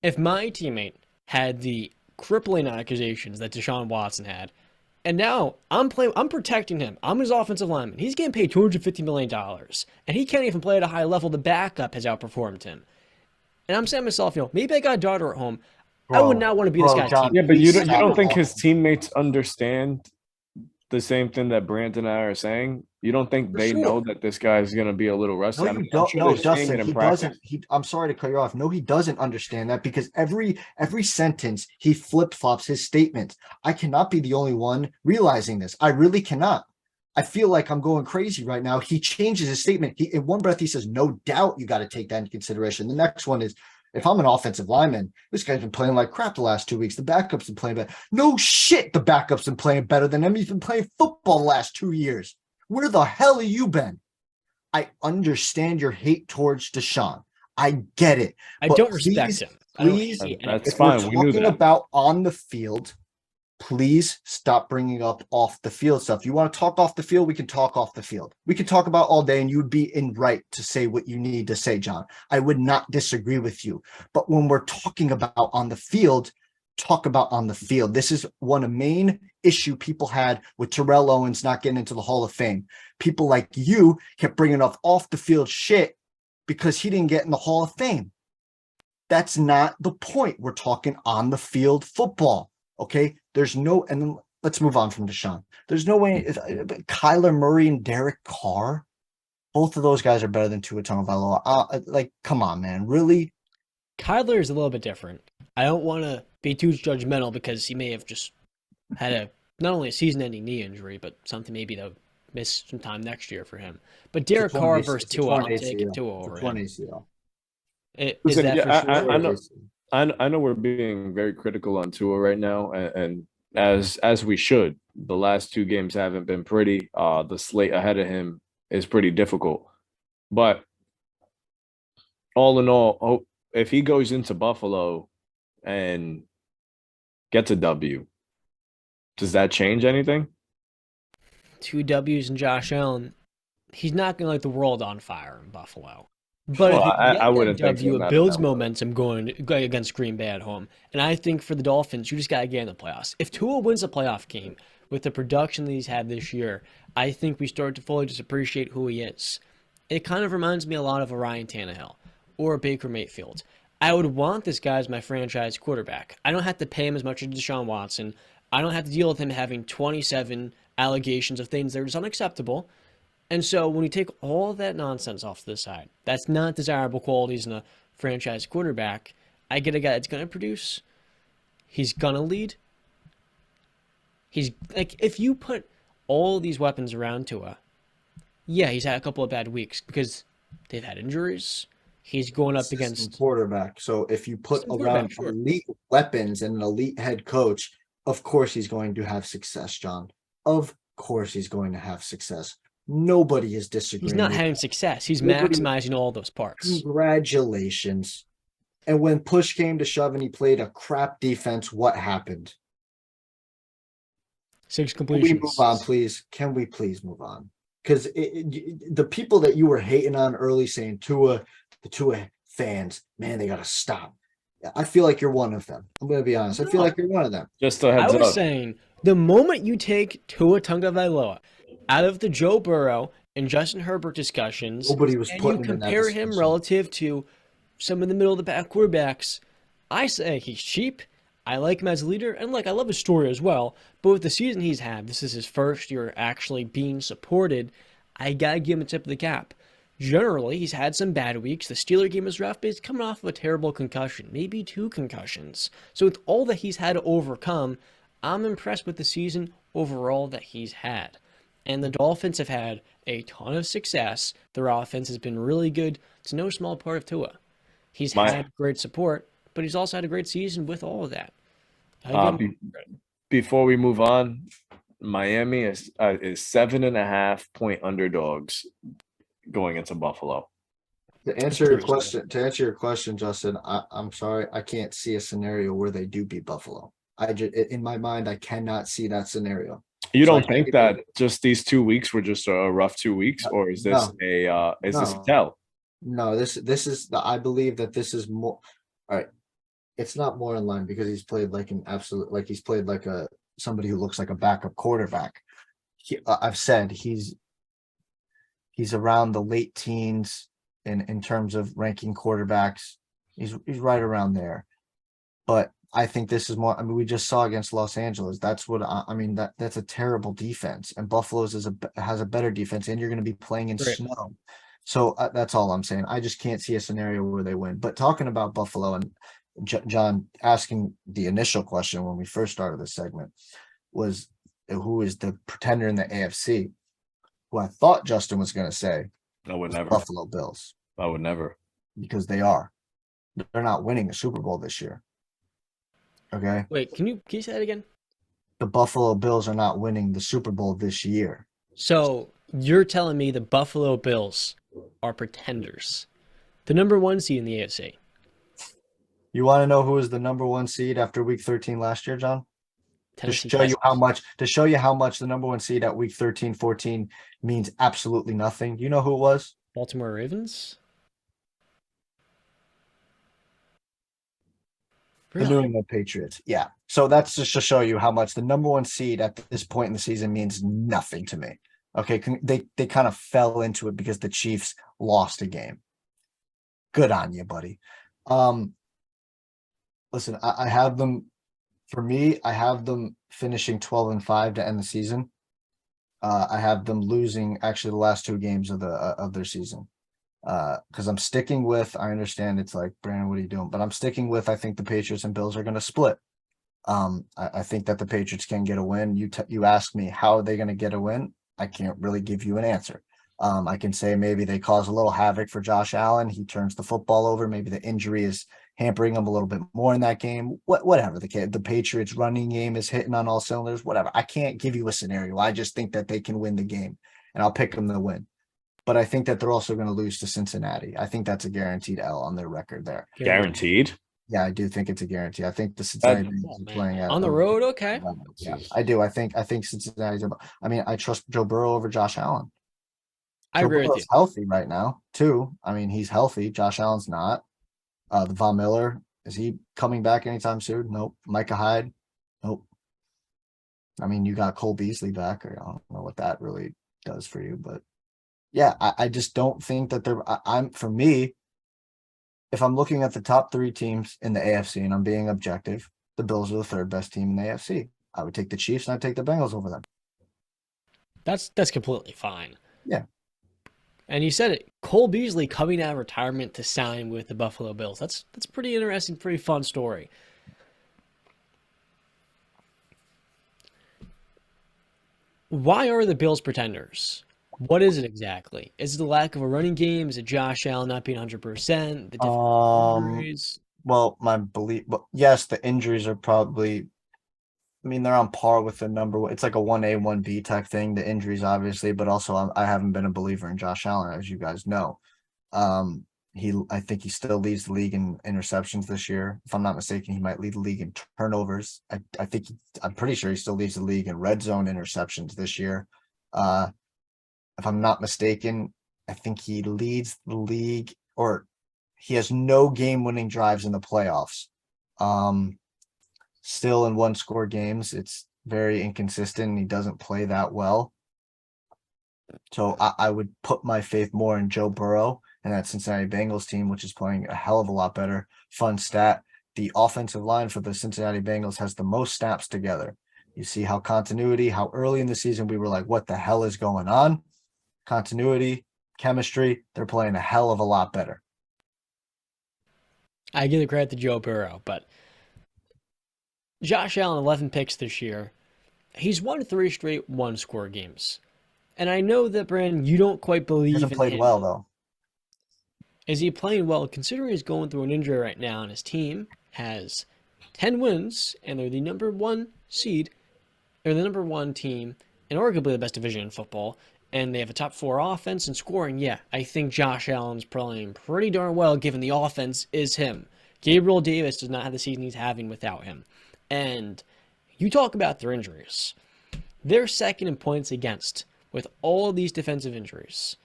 if my teammate had the crippling accusations that Deshaun Watson had, and now I'm protecting him. I'm his offensive lineman. He's getting paid $250 million, and he can't even play at a high level. The backup has outperformed him. And I'm saying to myself, maybe I got a daughter at home. I would not want to be this guy's teammate. Yeah, but you don't think his teammates understand the same thing that Brandon and I are saying? You don't think they know that this guy's going to be a little rusty? No, you don't. No, Justin, he doesn't. I'm sorry to cut you off. No, he doesn't understand that, because every sentence he flip-flops his statements. I cannot be the only one realizing this. I really cannot. I feel like I'm going crazy right now. He changes his statement. In one breath, he says, "No doubt you got to take that into consideration." The next one is, if I'm an offensive lineman, this guy's been playing like crap the last 2 weeks. The backup's been playing better. No shit, the backup's been playing better than him. He's been playing football the last 2 years. Where the hell have you been? I understand your hate towards Deshaun. I get it. I But don't respect him. I don't Please, hate That's if fine. we're We knew talking that. about on the field, please stop bringing up off the field stuff. You want to talk off the field? We can talk off the field. We can talk about all day, and you'd be in right to say what you need to say, John. I would not disagree with you. But when we're talking about on the field, talk about on the field. This is one of the main issue people had with Terrell Owens not getting into the Hall of Fame. People like you kept bringing up off the field shit because he didn't get in the Hall of Fame. That's not the point. We're talking on the field football. Okay. There's no, and then let's move on from Deshaun. There's no way Kyler Murray and Derek Carr, both of those guys are better than Tua Tagovailoa. Like, come on, man. Really? Kyler is a little bit different. I don't want to be too judgmental because he may have just had not only a season-ending knee injury, but something maybe to miss some time next year for him. But Derek Carr versus Tua, I'm taking Tua over him. Is that for sure? I know we're being very critical on Tua right now, and as we should. The last 2 games haven't been pretty. The slate ahead of him is pretty difficult. But all in all, if he goes into Buffalo and gets a W, does that change anything? 2 W's and Josh Allen. He's not going to light the world on fire in Buffalo. But if I wouldn't think so, it builds momentum going against Green Bay at home. And I think for the Dolphins, you just got to get in the playoffs. If Tua wins a playoff game with the production that he's had this year, I think we start to fully just appreciate who he is. It kind of reminds me a lot of a Ryan Tannehill or a Baker Mayfield. I would want this guy as my franchise quarterback. I don't have to pay him as much as Deshaun Watson. I don't have to deal with him having 27 allegations of things that are just unacceptable. And so when you take all of that nonsense off to the side, that's not desirable qualities in a franchise quarterback. I get a guy that's going to produce. He's going to lead. He's like, if you put all these weapons around Tua, yeah, he's had a couple of bad weeks because they've had injuries. He's going up against quarterback. So if you put around elite weapons and an elite head coach, of course he's going to have success, John. Of course he's going to have success. Nobody is disagreeing. He's not having success. He's maximizing all those parts. Congratulations. And when push came to shove and he played a crap defense, what happened? 6 completions. Can we move on, please? Can we please move on? Because the people that you were hating on early saying the Tua fans, man, they got to stop. I feel like you're one of them. I'm going to be honest. I feel like you're one of them. Just a heads up. I was saying, the moment you take Tua Tagovailoa out of the Joe Burrow and Justin Herbert discussions, nobody was and putting you compare him relative to some of the middle of the pack quarterbacks, I say he's cheap. I like him as a leader, and I love his story as well. But with the season he's had, this is his first year actually being supported. I gotta give him a tip of the cap. Generally, he's had some bad weeks. The Steeler game was rough, but he's coming off of a terrible concussion, maybe 2 concussions. So with all that he's had to overcome, I'm impressed with the season overall that he's had. And the Dolphins have had a ton of success. Their offense has been really good. It's no small part of Tua. He's had great support, but he's also had a great season with all of that. Before we move on, Miami is 7.5-point underdogs going into Buffalo. To answer your question, Justin, I'm sorry, I can't see a scenario where they do beat Buffalo. In my mind, I cannot see that scenario. You don't think that just these 2 weeks were just a rough 2 weeks, or is this this a tell? No, this is I believe that this is more. All right, it's not more in line because he's played like an absolute, he's played like somebody who looks like a backup quarterback. I've said he's around the late teens in terms of ranking quarterbacks. He's right around there, but I think this is more. I mean, we just saw against Los Angeles. That's what I mean. That's a terrible defense, and Buffalo's has a better defense, and you're going to be playing in snow. So that's all I'm saying. I just can't see a scenario where they win. But talking about Buffalo and John asking the initial question when we first started this segment was who is the pretender in the AFC? Who I thought Justin was going to say I would never. Buffalo Bills. I would never. Because they are. They're not winning the Super Bowl this year. Okay. Wait, can you say that again? The Buffalo Bills are not winning the Super Bowl this year. So You're telling me the Buffalo Bills are pretenders, the number one seed in the AFC. You want to know who was the number one seed after week 13 last year, John? Tennessee To Titans. show you how much the number one seed at week 13, 14 means absolutely nothing. You know who it was? Baltimore Ravens? The New England Patriots. Yeah. So that's just to show you how much the number one seed at this point in the season means nothing to me. Okay. They kind of fell into it because the Chiefs lost a game. Good on you, buddy. Listen, I have them. For me, I have them finishing 12-5 to end the season. I have them losing actually the last two games of their season. Because I'm sticking with. I understand it's like, Brandon, what are you doing? But I'm sticking with. I think the Patriots and Bills are going to split. I think that the Patriots can get a win. You ask me how are they going to get a win? I can't really give you an answer. I can say maybe they cause a little havoc for Josh Allen. He turns the football over. Maybe the injury is hampering him a little bit more in that game. Whatever the Patriots running game is hitting on all cylinders. Whatever. I can't give you a scenario. I just think that they can win the game, and I'll pick them to win. But I think that they're also going to lose to Cincinnati. I think that's a guaranteed L on their record there. Guaranteed? Yeah, I do think it's a guarantee. I think the Cincinnati Bengals are playing on the road. Okay. Yeah, I do. I think Cincinnati's. I mean, I trust Joe Burrow over Josh Allen. I agree with you. Healthy right now too. I mean, he's healthy. Josh Allen's not. The Von Miller, is he coming back anytime soon? Nope. Micah Hyde, nope. I mean, you got Cole Beasley back. I don't know what that really does for you, but yeah, I just don't think that for me, if I'm looking at the top three teams in the AFC and I'm being objective, the Bills are the third best team in the AFC. I would take the Chiefs and I'd take the Bengals over them. That's completely fine. Yeah. And you said it, Cole Beasley coming out of retirement to sign with the Buffalo Bills. That's pretty interesting, pretty fun story. Why are the Bills pretenders? What is it exactly? Is it the lack of a running game? Is it Josh Allen not being 100%? The different injuries? Well, my belief, yes, the injuries are probably. I mean, they're on par with the number one. It's like a 1A, 1B type thing. The injuries, obviously, but also I haven't been a believer in Josh Allen, as you guys know. I think he still leads the league in interceptions this year. If I'm not mistaken, he might lead the league in turnovers. I'm pretty sure he still leads the league in red zone interceptions this year. If I'm not mistaken, I think he leads the league, or he has no game-winning drives in the playoffs. Still in one-score games, it's very inconsistent. He doesn't play that well. So I would put my faith more in Joe Burrow and that Cincinnati Bengals team, which is playing a hell of a lot better. Fun stat, the offensive line for the Cincinnati Bengals has the most snaps together. You see how early in the season we were like, what the hell is going on? Continuity, chemistry, they're playing a hell of a lot better. I give the credit to Joe Burrow, but Josh Allen, 11 picks this year. He's won 3 straight one-score games. And I know that, Brandon, you don't quite believe in him. He hasn't played well, though. Is he playing well, considering he's going through an injury right now, and his team has 10 wins, and they're the number one seed. They're the number one team, and arguably the best division in football, and they have a top 4 offense and scoring. Yeah, I think Josh Allen's playing pretty darn well, given the offense is him. Gabriel Davis does not have the season he's having without him. And you talk about their injuries. They're second in points against with all of these defensive injuries.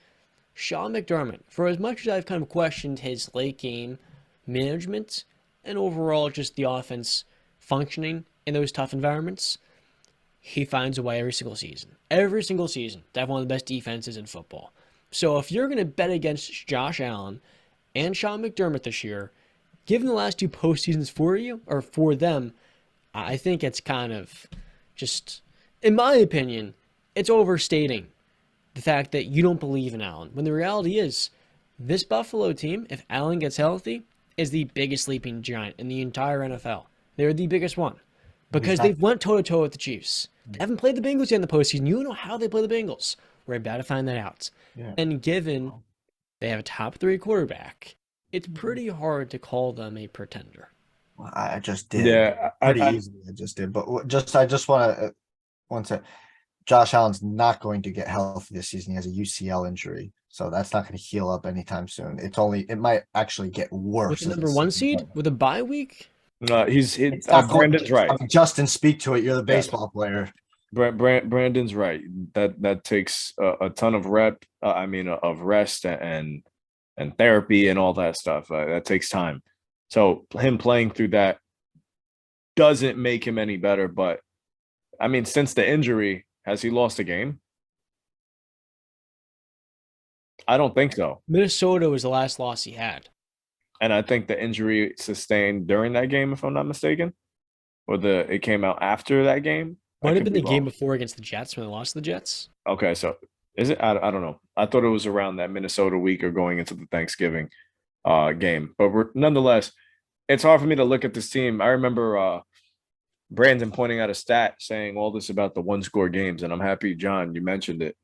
Sean McDermott, for as much as I've kind of questioned his late game management and overall just the offense functioning in those tough environments, he finds a way every single season to have one of the best defenses in football. So if you're going to bet against Josh Allen and Sean McDermott this year, given the last 2 postseasons for them, I think it's kind of just, in my opinion, it's overstating the fact that you don't believe in Allen. When the reality is, this Buffalo team, if Allen gets healthy, is the biggest sleeping giant in the entire NFL. They're the biggest one. Because they've went toe-to-toe with the Chiefs. They haven't played the Bengals yet in the postseason. You don't know how they play the Bengals. We're about to find that out. Yeah. And given they have a top 3 quarterback, it's pretty hard to call them a pretender. I just did. Yeah, pretty easily. I just did. But I just want to one sec. Josh Allen's not going to get healthy this season. He has a UCL injury, so that's not going to heal up anytime soon. It might actually get worse. With the number 1 seed with a bye week. It's not Brandon's right. I mean, Justin, speak to it. You're the baseball player. Brandon's right. That takes a ton of of rest and therapy and all that stuff. That takes time. So him playing through that doesn't make him any better. But I mean, since the injury, has he lost a game? I don't think so. Minnesota was the last loss he had. And I think the injury sustained during that game, if I'm not mistaken, or it came out after that game. Might have been the game before against the Jets when they lost to the Jets. Okay, so is it? I don't know. I thought it was around that Minnesota week or going into the Thanksgiving game. But nonetheless, it's hard for me to look at this team. I remember Brandon pointing out a stat saying all this about the one-score games, and I'm happy, John, you mentioned it.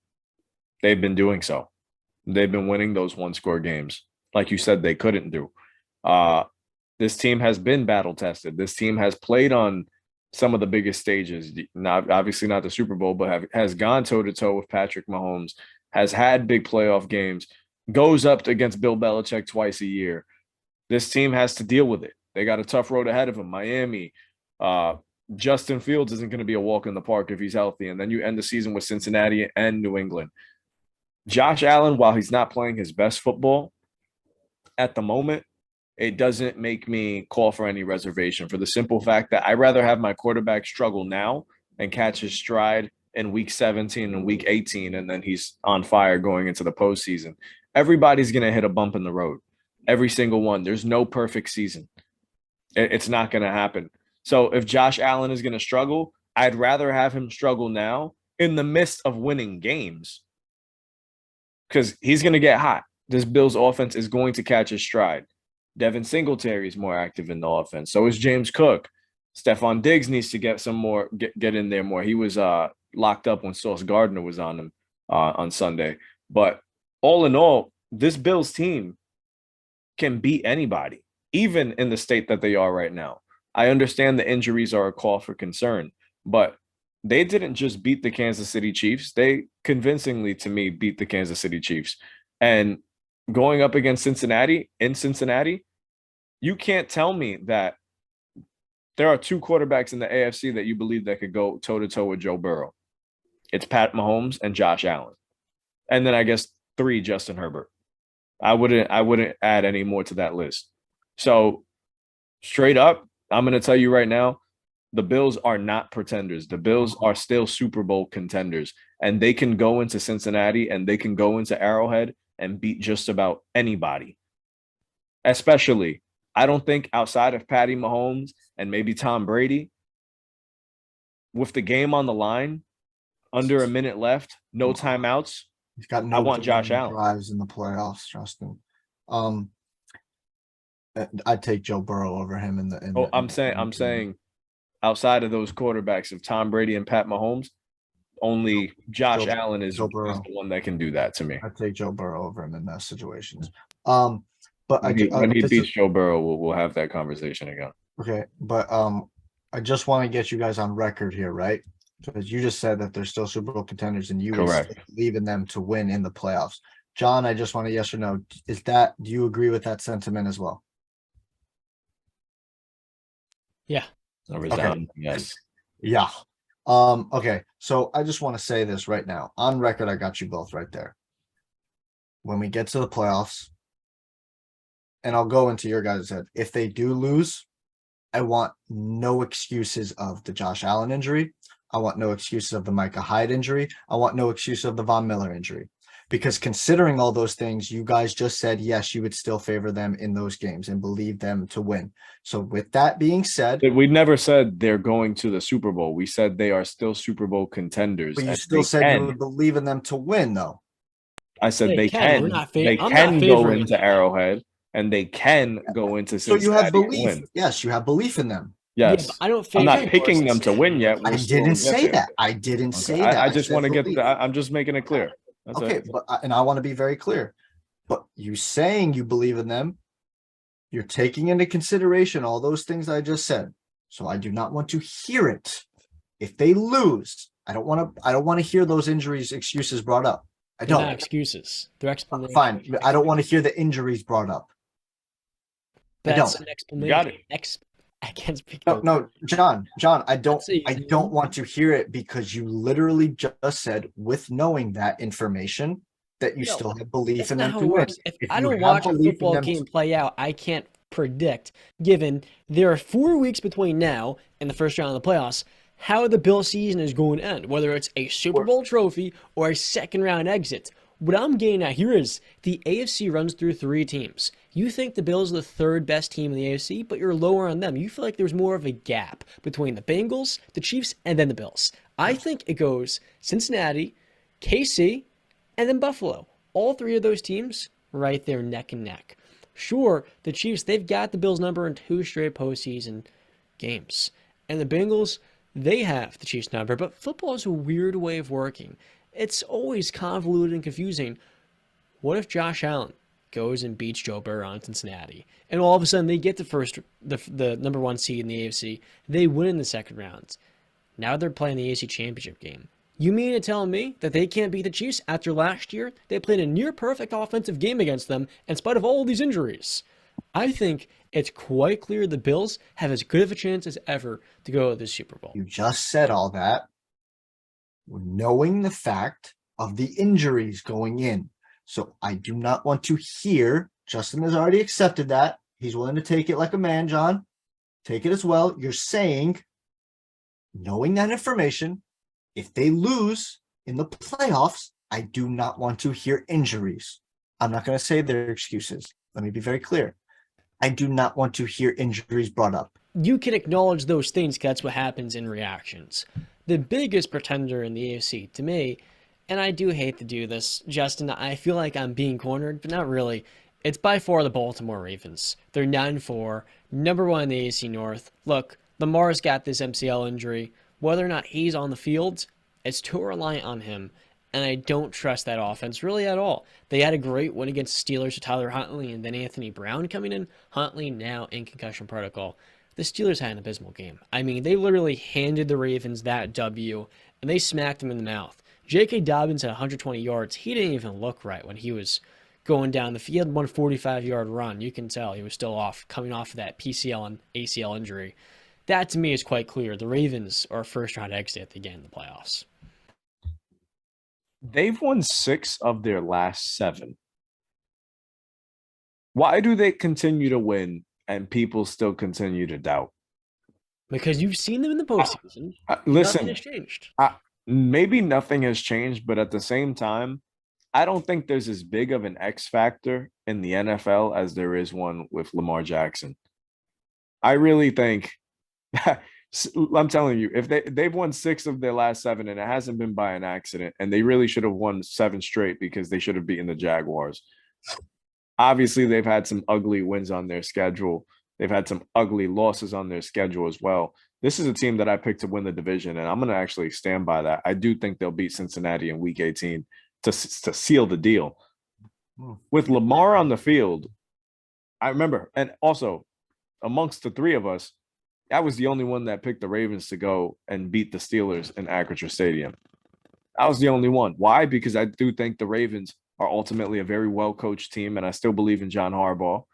They've been doing so. They've been winning those one-score games, like you said they couldn't do. This team has been battle-tested. This team has played on some of the biggest stages, obviously not the Super Bowl, but has gone toe-to-toe with Patrick Mahomes, has had big playoff games, goes up against Bill Belichick twice a year. This team has to deal with it. They got a tough road ahead of them. Miami, Justin Fields isn't going to be a walk in the park if he's healthy. And then you end the season with Cincinnati and New England. Josh Allen, while he's not playing his best football at the moment, it doesn't make me call for any reservation for the simple fact that I'd rather have my quarterback struggle now and catch his stride in week 17 and week 18, and then he's on fire going into the postseason. Everybody's going to hit a bump in the road. Every single one. There's no perfect season. It's not going to happen. So if Josh Allen is going to struggle, I'd rather have him struggle now in the midst of winning games because he's going to get hot. This Bills offense is going to catch his stride. Devin Singletary is more active in the offense. So is James Cook. Stephon Diggs needs to get some more, get in there more. He was locked up when Sauce Gardner was on him on Sunday. But all in all, this Bills team can beat anybody, even in the state that they are right now. I understand the injuries are a call for concern, but they didn't just beat the Kansas City Chiefs. They convincingly, to me, beat the Kansas City Chiefs. And going up against Cincinnati, you can't tell me that there are two quarterbacks in the AFC that you believe that could go toe-to-toe with Joe Burrow. It's Pat Mahomes and Josh Allen. And then I guess 3, Justin Herbert. I wouldn't add any more to that list. So straight up, I'm going to tell you right now, the Bills are not pretenders. The Bills are still Super Bowl contenders. And they can go into Cincinnati and they can go into Arrowhead and beat just about anybody. Especially, I don't think outside of Patty Mahomes and maybe Tom Brady, with the game on the line, under a minute left, no timeouts, He's got no I want Josh Allen. drives in the playoffs, Justin. I'd take Joe Burrow over him in the. I'm saying, outside of those quarterbacks of Tom Brady and Pat Mahomes, only Josh Allen is the one that can do that to me. I'd take Joe Burrow over him in those situations. But when he beats Joe Burrow, we'll have that conversation again. Okay, but I just want to get you guys on record here, right? Because you just said that they're still Super Bowl contenders, and you believe in them to win in the playoffs. John, I just want to yes or no. Do you agree with that sentiment as well? Yeah. Okay. Yes. Yeah. Okay. So I just want to say this right now. On record, I got you both right there. When we get to the playoffs, and I'll go into your guys' head. If they do lose, I want no excuses of the Josh Allen injury. I want no excuses of the Micah Hyde injury. I want no excuse of the Von Miller injury. Because considering all those things, you guys just said, yes, you would still favor them in those games and believe them to win. So with that being said, we never said they're going to the Super Bowl. We said they are still Super Bowl contenders. But you still said you would believe in them to win, though. I said they can. They can go into Arrowhead and they can go into Cincinnati. So you have belief. Yes, you have belief in them. Yes. Yeah, I'm not picking them to win yet. I didn't say that. I didn't say that. I just want to get I'm just making it clear. That's okay, but I want to be very clear. But you saying you believe in them, you're taking into consideration all those things I just said. So I do not want to hear it. If they lose, I don't want to hear those excuses brought up. I They're don't. not excuses. They're explanations. Fine. I don't want to hear the injuries brought up. That's don't. an You explanation. got it. I can't speak. No, John, I don't That's want to hear it because you literally just said, with knowing that information, that you No, still have belief That's in not them how to it win. works. If I you don't have watch a belief in football them game play out, I can't predict, given there are 4 weeks between now and the first round of the playoffs, how the Bill season is going to end, whether it's a Super Bowl trophy or a second round exit. What I'm getting at here is the AFC runs through 3 teams. You think the Bills are the 3rd best team in the AFC, but you're lower on them. You feel like there's more of a gap between the Bengals, the Chiefs, and then the Bills. I think it goes Cincinnati, KC, and then Buffalo. All 3 of those teams right there neck and neck. Sure, the Chiefs, they've got the Bills number in 2 straight postseason games. And the Bengals, they have the Chiefs number, but football is a weird way of working. It's always convoluted and confusing. What if Josh Allen goes and beats Joe Burrow in Cincinnati, and all of a sudden they get the number 1 seed in the AFC, they win in the second round. Now they're playing the AFC Championship game. You mean to tell me that they can't beat the Chiefs after last year? They played a near-perfect offensive game against them in spite of all these injuries. I think it's quite clear the Bills have as good of a chance as ever to go to the Super Bowl. You just said all that, knowing the fact of the injuries going in. So I do not want to hear, Justin has already accepted that. He's willing to take it like a man, John. Take it as well. You're saying, knowing that information, if they lose in the playoffs, I do not want to hear injuries. I'm not going to say their excuses. Let me be very clear. I do not want to hear injuries brought up. You can acknowledge those things because that's what happens in reactions. The biggest pretender in the AFC, to me, and I do hate to do this, Justin, I feel like I'm being cornered, but not really. It's by far the Baltimore Ravens. They're 9-4, number 1 in the AFC North. Look, Lamar's got this MCL injury. Whether or not he's on the field, it's too reliant on him, and I don't trust that offense really at all. They had a great win against the Steelers with Tyler Huntley and then Anthony Brown coming in. Huntley now in concussion protocol. The Steelers had an abysmal game. I mean, they literally handed the Ravens that W, and they smacked them in the mouth. J.K. Dobbins had 120 yards. He didn't even look right when he was going down the field. He had one 45-yard run. You can tell he was still coming off of that PCL and ACL injury. That, to me, is quite clear. The Ravens are a first-round exit again in the playoffs. They've won 6 of their last 7. Why do they continue to win and people still continue to doubt? Because you've seen them in the postseason. Listen, Nothing has changed. Maybe nothing has changed, but at the same time, I don't think there's as big of an X factor in the NFL as there is one with Lamar Jackson. I really think I'm telling you, if they've won 6 of their last 7, and it hasn't been by an accident, and they really should have won 7 straight because they should have beaten the Jaguars. Obviously, they've had some ugly wins on their schedule. They've had some ugly losses on their schedule as well. This is a team that I picked to win the division, and I'm going to actually stand by that. I do think they'll beat Cincinnati in Week 18 to seal the deal. With Lamar on the field, I remember, and also amongst the 3 of us, I was the only one that picked the Ravens to go and beat the Steelers in Acrisure Stadium. I was the only one. Why? Because I do think the Ravens are ultimately a very well-coached team, and I still believe in John Harbaugh.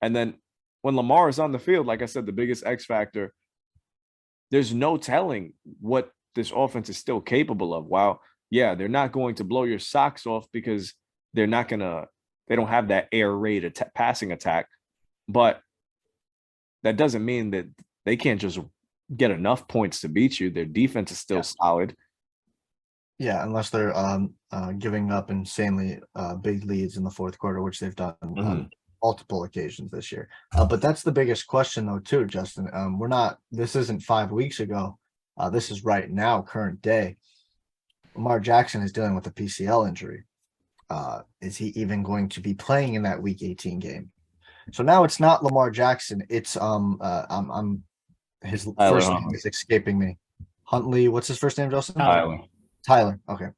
And then when Lamar is on the field, like I said, the biggest X factor, there's no telling what this offense is still capable of. While, yeah, they're not going to blow your socks off because they don't have that air raid passing attack, but that doesn't mean that they can't just get enough points to beat you. Their defense is still solid. Yeah, unless they're giving up insanely big leads in the fourth quarter, which they've done on multiple occasions this year. But that's the biggest question, though, too, Justin. This isn't 5 weeks ago. This is right now, current day. Lamar Jackson is dealing with a PCL injury. Is he even going to be playing in that Week 18 game? So now it's not Lamar Jackson. It's his first name is escaping me. Huntley. What's his first name, Justin? Tyler. Okay.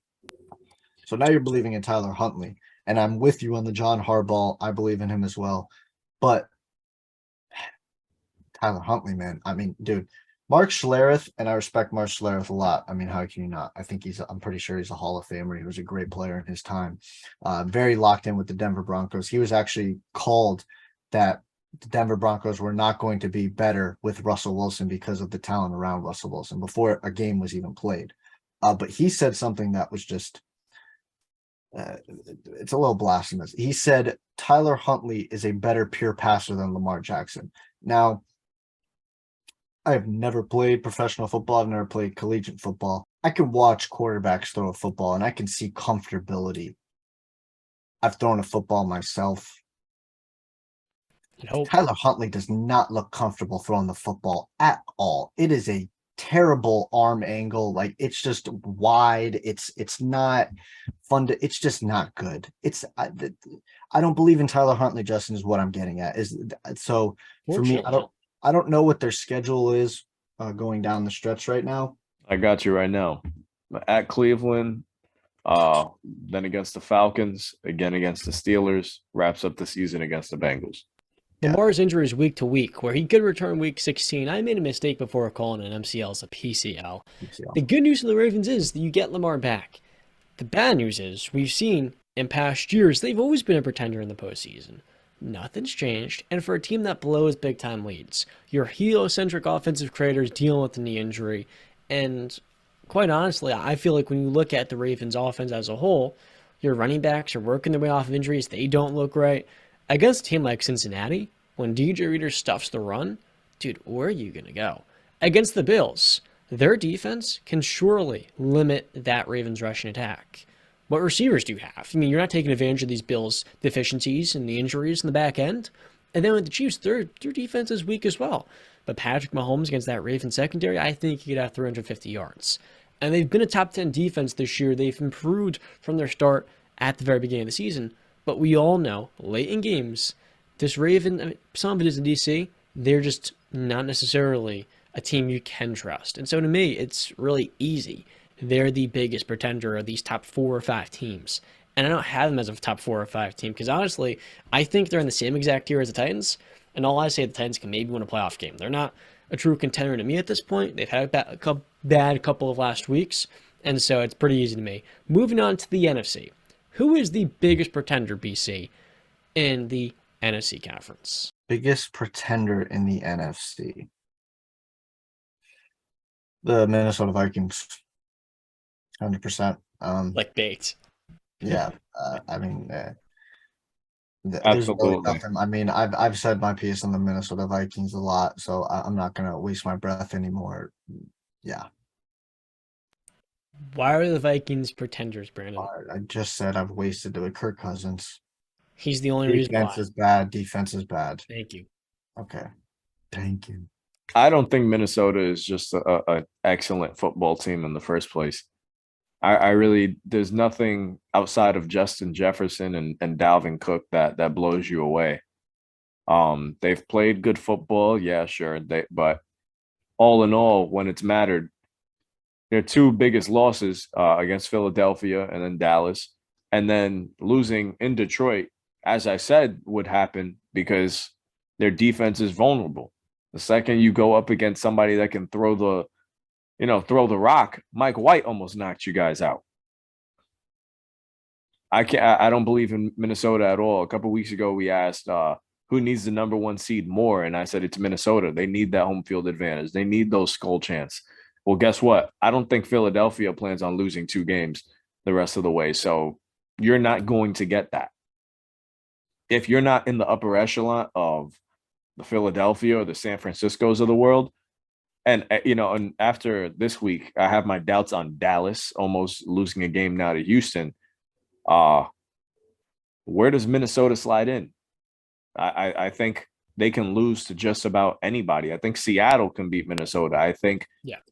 So now you're believing in Tyler Huntley, and I'm with you on the John Harbaugh. I believe in him as well. But Tyler Huntley, man. I mean, dude, Mark Schlereth, and I respect Mark Schlereth a lot. I mean, how can you not? I'm pretty sure he's a Hall of Famer. He was a great player in his time. Very locked in with the Denver Broncos. He was actually called that the Denver Broncos were not going to be better with Russell Wilson because of the talent around Russell Wilson before a game was even played. But he said something that was just, it's a little blasphemous. He said Tyler Huntley is a better pure passer than Lamar Jackson. Now, I have never played professional football. I've never played collegiate football. I can watch quarterbacks throw a football and I can see comfortability. I've thrown a football myself. Tyler Huntley does not look comfortable throwing the football at all. It is a terrible arm angle. Like, it's just wide. It's not fun to, it's just not good. I don't believe in Tyler Huntley, Justin, is what I'm getting at. So for me, I don't know what their schedule is going down the stretch right now. I got you right now. At Cleveland, then against the Falcons, again against the Steelers, wraps up the season against the Bengals. Lamar's injury is week to week, where he could return week 16. I made a mistake before calling an MCL as a PCL. The good news for the Ravens is that you get Lamar back. The bad news is we've seen in past years they've always been a pretender in the postseason. Nothing's changed, and for a team that blows big-time leads, your heliocentric offensive creators dealing with the knee injury, and quite honestly, I feel like when you look at the Ravens' offense as a whole, your running backs are working their way off of injuries. They don't look right. Against a team like Cincinnati, when JReys stuffs the run, dude, where are you going to go? Against the Bills, their defense can surely limit that Ravens rushing attack. What receivers do you have? I mean, you're not taking advantage of these Bills' deficiencies and the injuries in the back end. And then with the Chiefs, their defense is weak as well. But Patrick Mahomes against that Ravens secondary, I think he could have 350 yards. And they've been a top 10 defense this year. They've improved from their start at the very beginning of the season. But we all know, late in games, this Raven, I mean, some of it is in DC, they're just not necessarily a team you can trust. And so to me, it's really easy. They're the biggest pretender of these top 4 or 5 teams. And I don't have them as a top 4 or 5 team because honestly, I think they're in the same exact tier as the Titans. And all I say, the Titans can maybe win a playoff game. They're not a true contender to me at this point. They've had a bad couple of last weeks. And so it's pretty easy to me. Moving on to the NFC. Who is the biggest pretender, BC, in the NFC conference? Biggest pretender in the NFC. The Minnesota Vikings. 100%. Like bait. Yeah. I mean, there's Absolutely. really nothing. I mean, I've said my piece on the Minnesota Vikings a lot, so I'm not going to waste my breath anymore. Yeah. Why are the Vikings pretenders, Brandon? I just said I've wasted it with Kirk Cousins. He's the only reason why. Defense is bad. Defense is bad. Thank you. Okay. Thank you. I don't think Minnesota is just a excellent football team in the first place. I really, there's nothing outside of Justin Jefferson and Dalvin Cook that blows you away. They've played good football, yeah, sure. But all in all, when it's mattered, their 2 biggest losses against Philadelphia and then Dallas, and then losing in Detroit, as I said, would happen because their defense is vulnerable. The second you go up against somebody that can throw the rock, Mike White almost knocked you guys out. I don't believe in Minnesota at all. A couple of weeks ago, we asked who needs the number 1 seed more, and I said it's Minnesota. They need that home field advantage. They need those skull chants. Well, guess what? I don't think Philadelphia plans on losing 2 games the rest of the way. So you're not going to get that. If you're not in the upper echelon of the Philadelphia or the San Franciscos of the world, and after this week, I have my doubts on Dallas almost losing a game now to Houston. Where does Minnesota slide in? I think they can lose to just about anybody. I think Seattle can beat Minnesota. I think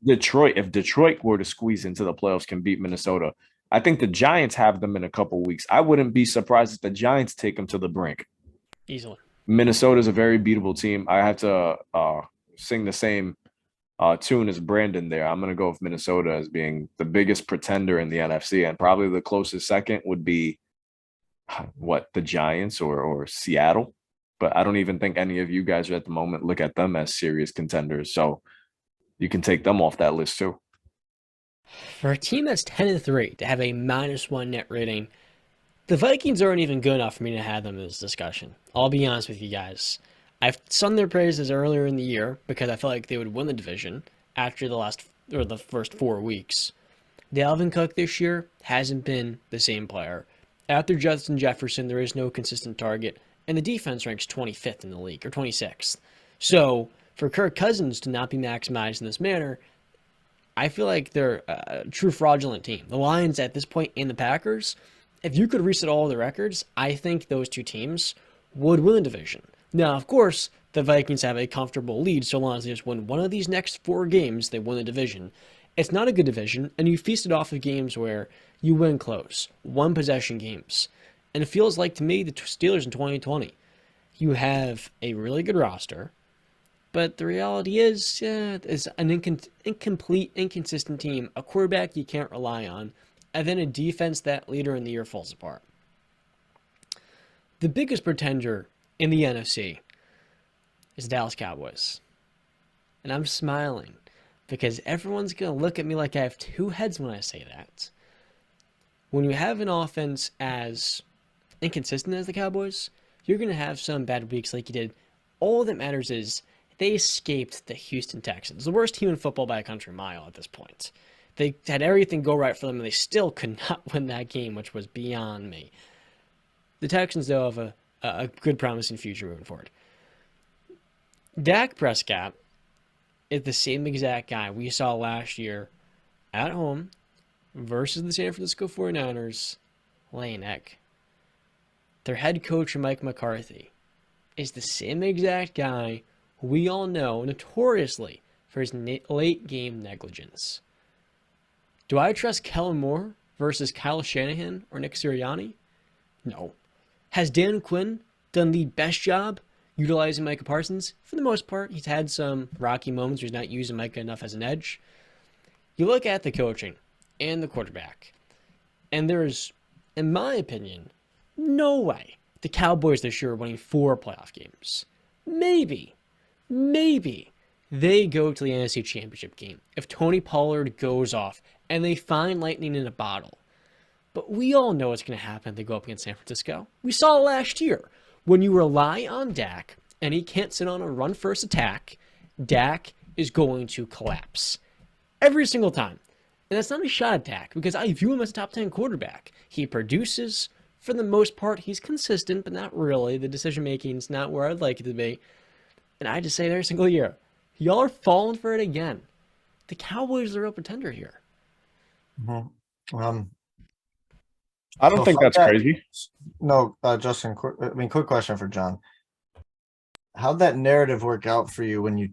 Detroit, if Detroit were to squeeze into the playoffs, can beat Minnesota. I think the Giants have them in a couple weeks. I wouldn't be surprised if the Giants take them to the brink. Easily. Minnesota is a very beatable team. I have to sing the same tune as Brandon there. I'm going to go with Minnesota as being the biggest pretender in the NFC, and probably the closest second would be the Giants or Seattle. But I don't even think any of you guys at the moment look at them as serious contenders. So, you can take them off that list too. For a team that's 10-3 to have a -1 net rating, the Vikings aren't even good enough for me to have them in this discussion. I'll be honest with you guys. I've sung their praises earlier in the year because I felt like they would win the division after the first 4 weeks. Dalvin Cook this year hasn't been the same player. After Justin Jefferson, there is no consistent target, and the defense ranks 25th in the league, or 26th. So, for Kirk Cousins to not be maximized in this manner, I feel like they're a true fraudulent team. The Lions at this point and the Packers, if you could reset all of the records, I think those two teams would win the division. Now, of course, the Vikings have a comfortable lead so long as they just win one of these next 4 games, they win the division. It's not a good division, and you feasted off of games where you win close, 1-possession games. And it feels like to me the Steelers in 2020, you have a really good roster, but the reality is, it's an incomplete, inconsistent team, a quarterback you can't rely on, and then a defense that later in the year falls apart. The biggest pretender in the NFC is the Dallas Cowboys. And I'm smiling because everyone's going to look at me like I have 2 heads when I say that. When you have an offense as inconsistent as the Cowboys, you're going to have some bad weeks like you did. All that matters is they escaped the Houston Texans, the worst team in football by a country mile at this point. They had everything go right for them, and they still could not win that game, which was beyond me. The Texans, though, have a good promising future moving forward. Dak Prescott is the same exact guy we saw last year at home versus the San Francisco 49ers laying egg. Their head coach, Mike McCarthy, is the same exact guy we all know notoriously for his late game negligence. Do I trust Kellen Moore versus Kyle Shanahan or Nick Sirianni? No. Has Dan Quinn done the best job utilizing Micah Parsons? For the most part, he's had some rocky moments where he's not using Micah enough as an edge. You look at the coaching and the quarterback, and there's, in my opinion, no way the Cowboys this year are winning 4 playoff games. Maybe they go to the NFC Championship game if Tony Pollard goes off and they find lightning in a bottle. But we all know what's going to happen if they go up against San Francisco. We saw last year. When you rely on Dak and he can't sit on a run-first attack, Dak is going to collapse. Every single time. And that's not a shot at Dak because I view him as a top 10 quarterback. He produces. For the most part, he's consistent, but not really. The decision-making is not where I'd like it to be. And I just say every single year, y'all are falling for it again. The Cowboys are a real pretender here. Mm-hmm. I don't think that's crazy. No, Justin, quick question for John. How'd that narrative work out for you when you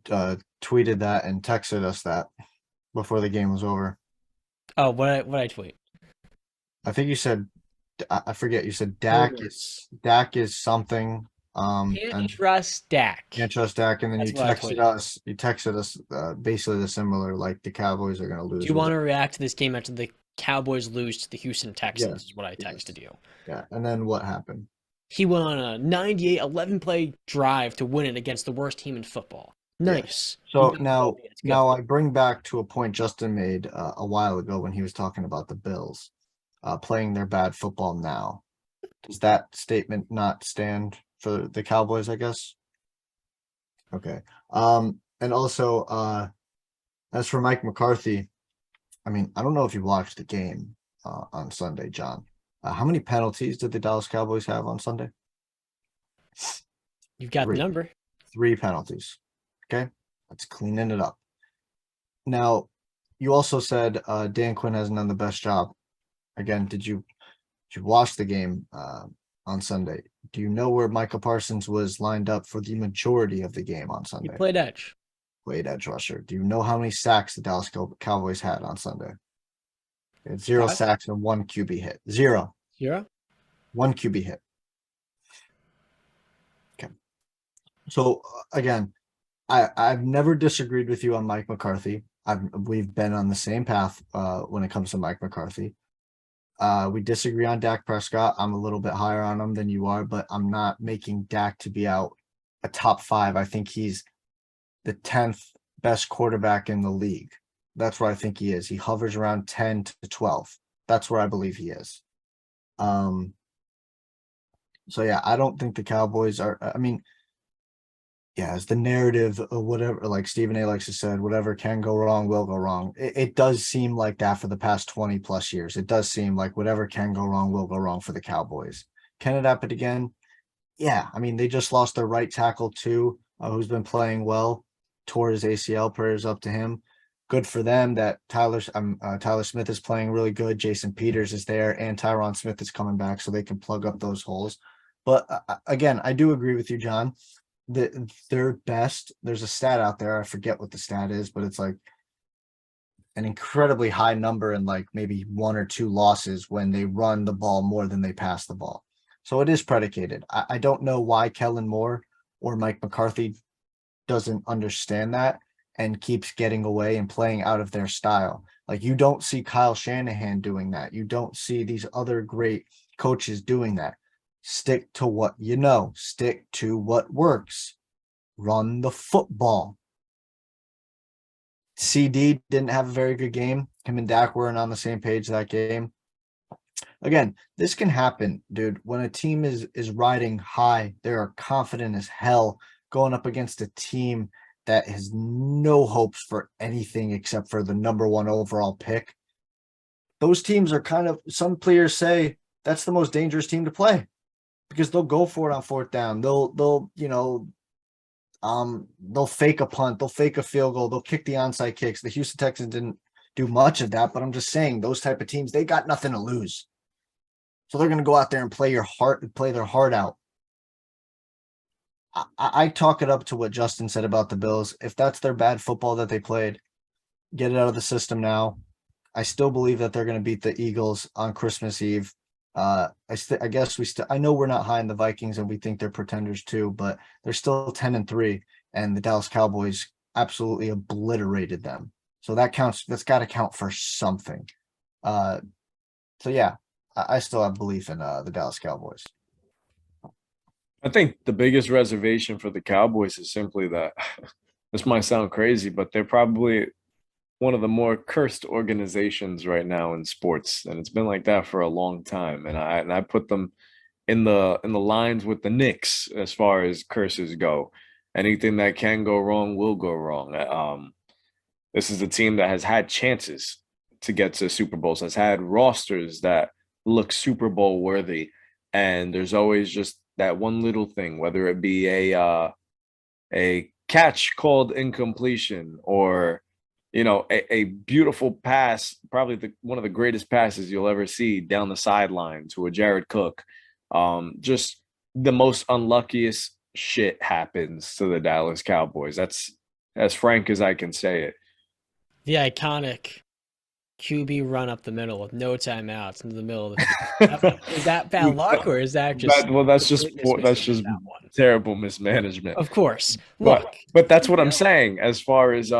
tweeted that and texted us that before the game was over? Oh, what I tweet? I think you said, I forget, you said Dak is something. Can't trust Dak. Can't trust Dak, and then you texted us basically the similar, like the Cowboys are going to lose. Do you want to react to this game after the Cowboys lose to the Houston Texans? Yes. Is what I texted you. Yeah, and then what happened? He went on a 98 11-play drive to win it against the worst team in football. Nice. So now I bring back to a point Justin made a while ago when he was talking about the Bills playing their bad football now. Does that statement not stand for the Cowboys, I guess? Okay. And also, as for Mike McCarthy, I mean, I don't know if you watched the game on Sunday, John. How many penalties did the Dallas Cowboys have on Sunday? You've got the number. 3 penalties. Okay. Let's cleaning it up. Now, you also said Dan Quinn hasn't done the best job. Again, did you watch the game on Sunday? Do you know where Micah Parsons was lined up for the majority of the game on Sunday? He played edge. Played edge rusher. Do you know how many sacks the Dallas Cowboys had on Sunday? They had 0 sacks and 1 QB hit. 0. 1 QB hit. Okay. So again, I've never disagreed with you on Mike McCarthy. We've been on the same path when it comes to Mike McCarthy. We disagree on Dak Prescott. I'm a little bit higher on him than you are, but I'm not making Dak to be out a top 5. I think he's the 10th best quarterback in the league. That's where I think he is. He hovers around 10 to 12. That's where I believe he is. So yeah, I don't think the Cowboys are. I mean, yeah, it's the narrative of whatever, like Stephen A. likes to said, whatever can go wrong will go wrong. It does seem like that for the past 20 plus years. It does seem like whatever can go wrong will go wrong for the Cowboys. Can it happen again? Yeah, I mean, they just lost their right tackle too, who's been playing well, tore his ACL. Prayers up to him. Good for them that Tyler Smith is playing really good. Jason Peters is there, and Tyron Smith is coming back, so they can plug up those holes. But again, I do agree with you, John. Their best. There's a stat out there. I forget what the stat is, but it's like an incredibly high number in like maybe 1 or 2 losses when they run the ball more than they pass the ball. So it is predicated. I don't know why Kellen Moore or Mike McCarthy doesn't understand that and keeps getting away and playing out of their style. Like you don't see Kyle Shanahan doing that. You don't see these other great coaches doing that. Stick to what you know. Stick to what works. Run the football. CD didn't have a very good game. Him and Dak weren't on the same page that game. Again, this can happen, dude. When a team is riding high, they are confident as hell going up against a team that has no hopes for anything except for the number 1 overall pick. Those teams are kind of, some players say that's the most dangerous team to play because they'll go for it on 4th down. They'll fake a punt, they'll fake a field goal, they'll kick the onside kicks. The Houston Texans didn't do much of that, but I'm just saying those type of teams, they got nothing to lose. So they're going to go out there and play their heart out. I talk it up to what Justin said about the Bills. If that's their bad football that they played, get it out of the system now. I still believe that they're going to beat the Eagles on Christmas Eve. I know we're not high in the Vikings and we think they're pretenders too, but they're still 10-3 and the Dallas Cowboys absolutely obliterated them. So that counts. That's got to count for something. So yeah, I still have belief in the Dallas Cowboys. I think the biggest reservation for the Cowboys is simply that this might sound crazy, but they're probably one of the more cursed organizations right now in sports, and it's been like that for a long time. And I put them in the lines with the Knicks as far as curses go. Anything that can go wrong will go wrong. This is a team that has had chances to get to Super Bowls, has had rosters that look Super Bowl worthy, and there's always just that one little thing, whether it be a catch called incompletion or a beautiful pass, probably one of the greatest passes you'll ever see down the sideline to a Jared Cook. Just the most unluckiest shit happens to the Dallas Cowboys. That's as frank as I can say it. The iconic QB run up the middle with no timeouts into the middle of the field. Is that bad luck or is that just that's just terrible mismanagement? Of course. Look, but that's what I'm saying as far as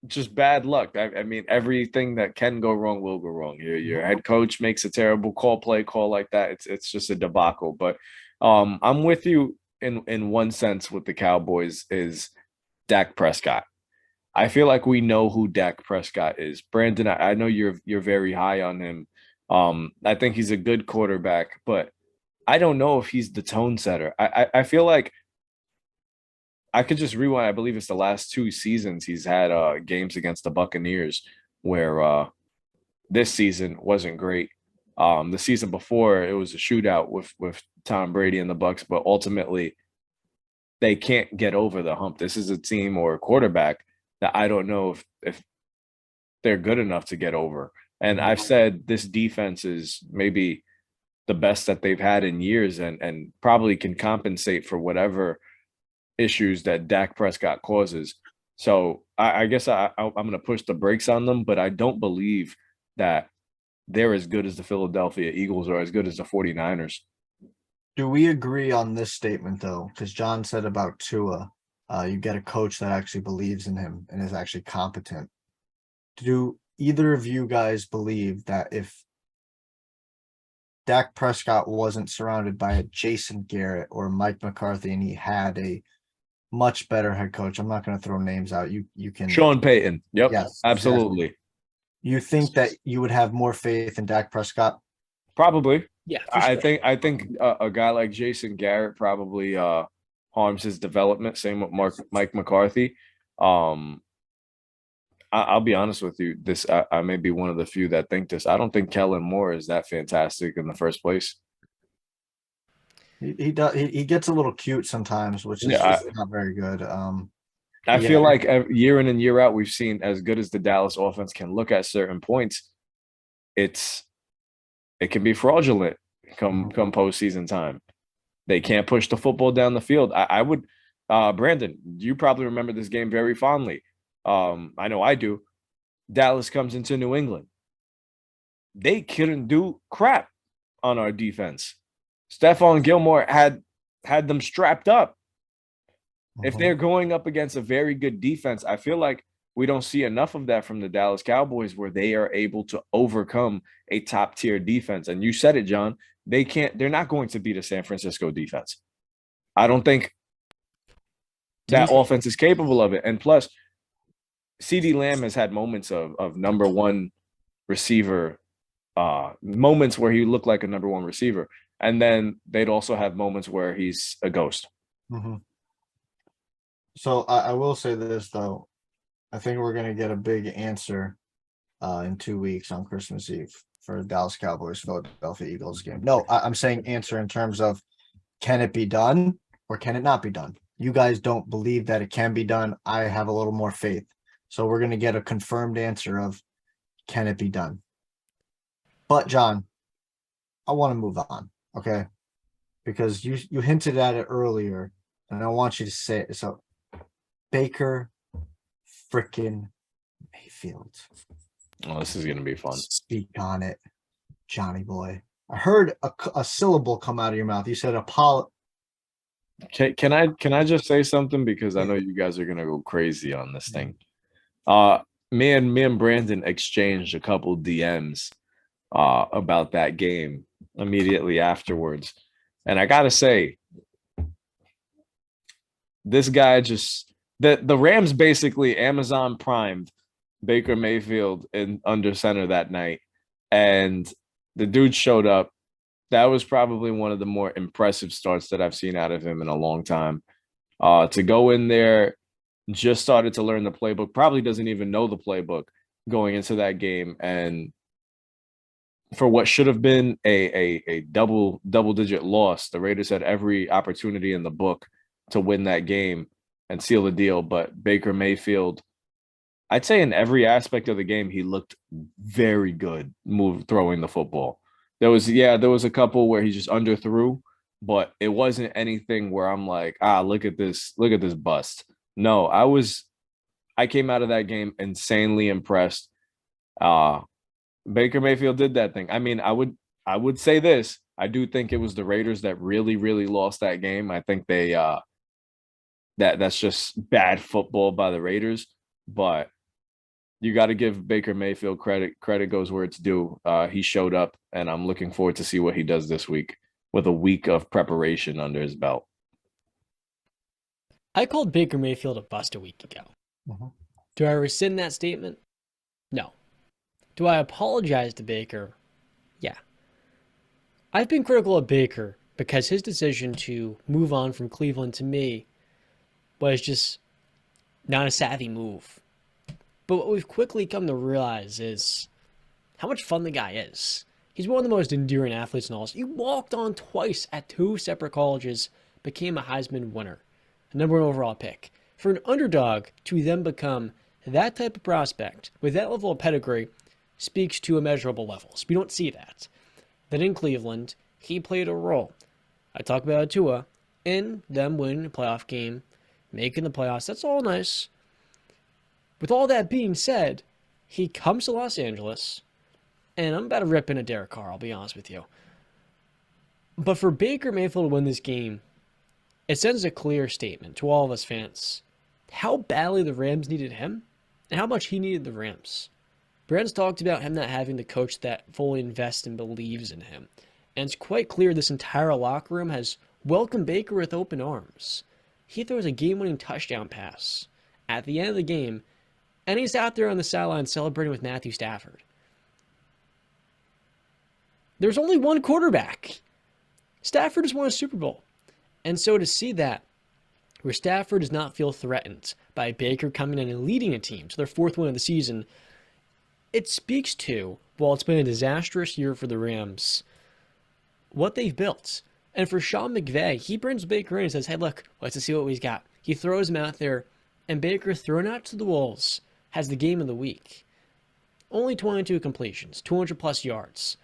just bad luck. I mean, everything that can go wrong will go wrong. Your head coach makes a terrible play call like that. It's just a debacle. But I'm with you in one sense with the Cowboys is Dak Prescott. I feel like we know who Dak Prescott is. Brandon, I know you're very high on him. I think he's a good quarterback, but I don't know if he's the tone setter. I feel like I could just rewind. I believe it's the last 2 seasons he's had games against the Buccaneers where this season wasn't great. The season before it was a shootout with Tom Brady and the Bucs, but ultimately they can't get over the hump. This is a team or a quarterback that I don't know if they're good enough to get over. And I've said this defense is maybe the best that they've had in years and probably can compensate for whatever issues that Dak Prescott causes. So I guess I'm going to push the brakes on them, but I don't believe that they're as good as the Philadelphia Eagles or as good as the 49ers. Do we agree on this statement, though? Because John said about Tua, you get a coach that actually believes in him and is actually competent. Do either of you guys believe that if Dak Prescott wasn't surrounded by a Jason Garrett or Mike McCarthy and he had a much better head coach. I'm not going to throw names out. You can. Sean Payton. Yep. Yes, Absolutely. exactly. You think that you would have more faith in Dak Prescott? Probably. Yeah, for sure. I think a guy like Jason Garrett probably harms his development. Same with Mike McCarthy. I'll be honest with you. I may be one of the few that think this. I don't think Kellen Moore is that fantastic in the first place. He does. He gets a little cute sometimes, which is not very good. I feel like year in and year out, we've seen, as good as the Dallas offense can look at certain points, it can be fraudulent come postseason time. They can't push the football down the field. I would, Brandon, you probably remember this game very fondly. I know I do. Dallas comes into New England. They couldn't do crap on our defense. Stephon Gilmore had them strapped up. If they're going up against a very good defense, I feel like we don't see enough of that from the Dallas Cowboys, where they are able to overcome a top tier defense. And you said it, John. They're not going to beat a San Francisco defense. I don't think that offense is capable of it. And plus, CeeDee Lamb has had moments of number one receiver, moments where he looked like a number one receiver. And then they'd also have moments where he's a ghost. Mm-hmm. So I will say this, though. I think we're going to get a big answer in 2 weeks on Christmas Eve for the Dallas Cowboys Philadelphia Eagles game. No, I'm saying answer in terms of, can it be done or can it not be done? You guys don't believe that it can be done. I have a little more faith. So we're going to get a confirmed answer of, can it be done? But John, I want to move on, okay? Because you hinted at it earlier, and I want you to say it. So Baker freaking Mayfield. Oh, this is going to be fun. Speak on it, Johnny boy. I heard a syllable come out of your mouth. You said Apollo. Can I just say something, because I know you guys are going to go crazy on this thing. Me and Brandon exchanged a couple DMs about that game immediately afterwards. And I got to say, this guy the Rams basically Amazon primed Baker Mayfield in under center that night, and the dude showed up. That was probably one of the more impressive starts that I've seen out of him in a long time. To go in there, just started to learn the playbook, probably doesn't even know the playbook going into that game, and for what should have been a double-digit loss, the Raiders had every opportunity in the book to win that game and seal the deal. But Baker Mayfield, I'd say in every aspect of the game, he looked very good throwing the football. There was a couple where he just underthrew, but it wasn't anything where I'm like, look at this bust. No, I came out of that game insanely impressed. Baker Mayfield did that thing. I mean, I would say this. I do think it was the Raiders that really, really lost that game. I think they that's just bad football by the Raiders. But you got to give Baker Mayfield credit. Credit goes where it's due. He showed up, and I'm looking forward to see what he does this week with a week of preparation under his belt. I called Baker Mayfield a bust a week ago. Mm-hmm. Do I rescind that statement? No. Do I apologize to Baker? Yeah. I've been critical of Baker because his decision to move on from Cleveland, to me, was just not a savvy move. But what we've quickly come to realize is how much fun the guy is. He's one of the most endearing athletes in all. He walked on twice at 2 separate colleges, became a Heisman winner, a #1 overall pick. For an underdog to then become that type of prospect with that level of pedigree speaks to immeasurable levels. We don't see that. Then in Cleveland, he played a role. I talk about Tua in them winning a playoff game, making the playoffs. That's all nice. With all that being said, he comes to Los Angeles, and I'm about to rip in a Derek Carr, I'll be honest with you. But for Baker Mayfield to win this game, it sends a clear statement to all of us fans how badly the Rams needed him and how much he needed the Rams. Brand's talked about him not having the coach that fully invests and believes in him. And it's quite clear this entire locker room has welcomed Baker with open arms. he throws a game-winning touchdown pass at the end of the game, and he's out there on the sideline celebrating with Matthew Stafford. There's only one quarterback. Stafford has won a Super Bowl. And so to see that, where Stafford does not feel threatened by Baker coming in and leading a team to their 4th win of the season, it speaks to, while it's been a disastrous year for the Rams, what they've built. And for Sean McVay, he brings Baker in and says, hey, look, let's see what we've got. He throws him out there, and Baker, thrown out to the wolves, has the game of the week. Only 22 completions, 200-plus yards.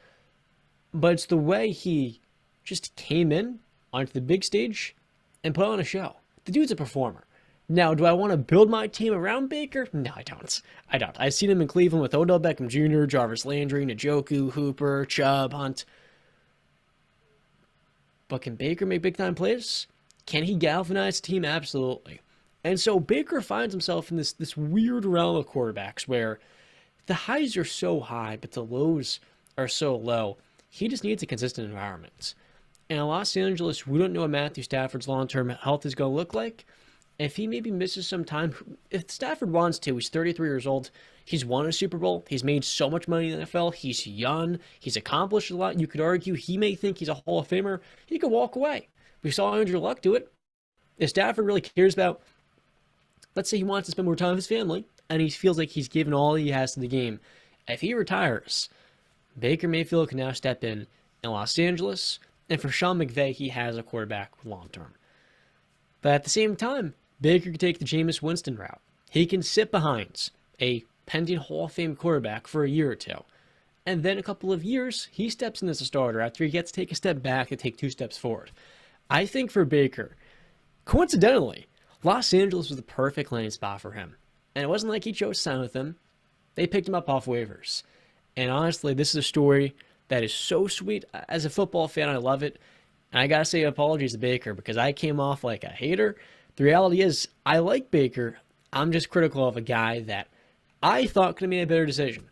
But it's the way he just came in onto the big stage and put on a show. The dude's a performer. Now, do I want to build my team around Baker? No, I don't. I've seen him in Cleveland with Odell Beckham Jr., Jarvis Landry, Njoku, Hooper, Chubb, Hunt. But can Baker make big-time plays? Can he galvanize the team? Absolutely. And so Baker finds himself in this weird realm of quarterbacks where the highs are so high, but the lows are so low. He just needs a consistent environment. And in Los Angeles, we don't know what Matthew Stafford's long-term health is going to look like. If he maybe misses some time, if Stafford wants to, he's 33 years old. He's won a Super Bowl. He's made so much money in the NFL. He's young. He's accomplished a lot. You could argue he may think he's a Hall of Famer. He could walk away. We saw Andrew Luck do it. If Stafford really cares about, let's say he wants to spend more time with his family, and he feels like he's given all he has to the game. If he retires, Baker Mayfield can now step in Los Angeles, and for Sean McVay, he has a quarterback long-term. But at the same time, Baker can take the Jameis Winston route. He can sit behind a pending Hall of Fame quarterback for a year or two. And then a couple of years, he steps in as a starter after he gets to take a step back and take 2 steps forward. I think for Baker, coincidentally, Los Angeles was the perfect landing spot for him. And it wasn't like he chose to sign with them. They picked him up off waivers. And honestly, this is a story that is so sweet. As a football fan, I love it. And I got to say apologies to Baker because I came off like a hater. The reality is, I like Baker. I'm just critical of a guy that I thought could have made a better decision.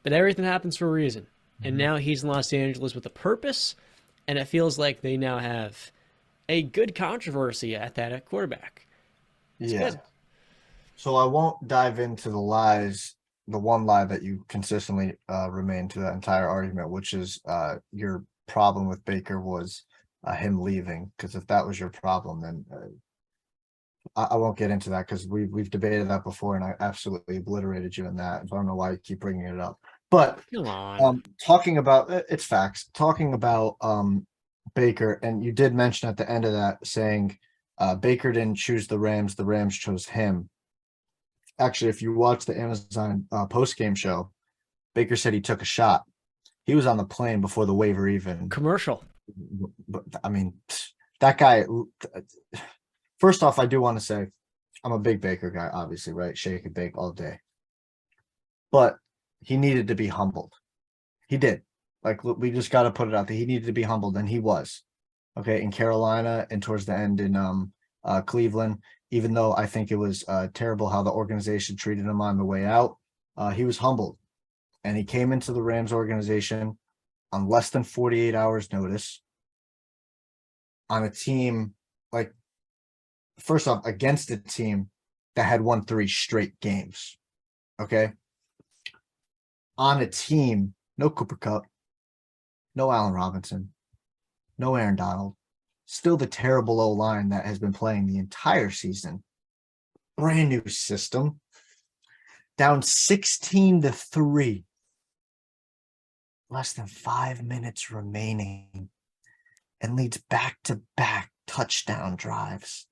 But everything happens for a reason. And now he's in Los Angeles with a purpose. And it feels like they now have a good controversy at that at quarterback. It's good. So I won't dive into the lies, the one lie that you consistently remain to that entire argument, which is your problem with Baker was him leaving. Because if that was your problem, then I won't get into that because we've debated that before, and I absolutely obliterated you in that. I don't know why you keep bringing it up. But Come on. talking about it's facts. Talking about Baker, and you did mention at the end of that saying Baker didn't choose the Rams chose him. Actually, if you watch the Amazon post-game show, Baker said he took a shot. He was on the plane before the waiver even. Commercial. But I mean, that guy. First off, I do want to say I'm a big Baker guy, obviously, right? Shake and bake all day. But he needed to be humbled. He did. Like, we just got to put it out there. He needed to be humbled, and he was. Okay, in Carolina and towards the end in Cleveland, even though I think it was terrible how the organization treated him on the way out, he was humbled. And he came into the Rams organization on less than 48 hours notice on a team, like, first off, against a team that had won 3 straight games. Okay. On a team, no Cooper Kupp, no Allen Robinson, no Aaron Donald, still the terrible O-line that has been playing the entire season. Brand new system. Down 16-3. Less than 5 minutes remaining. And leads back-to-back touchdown drives.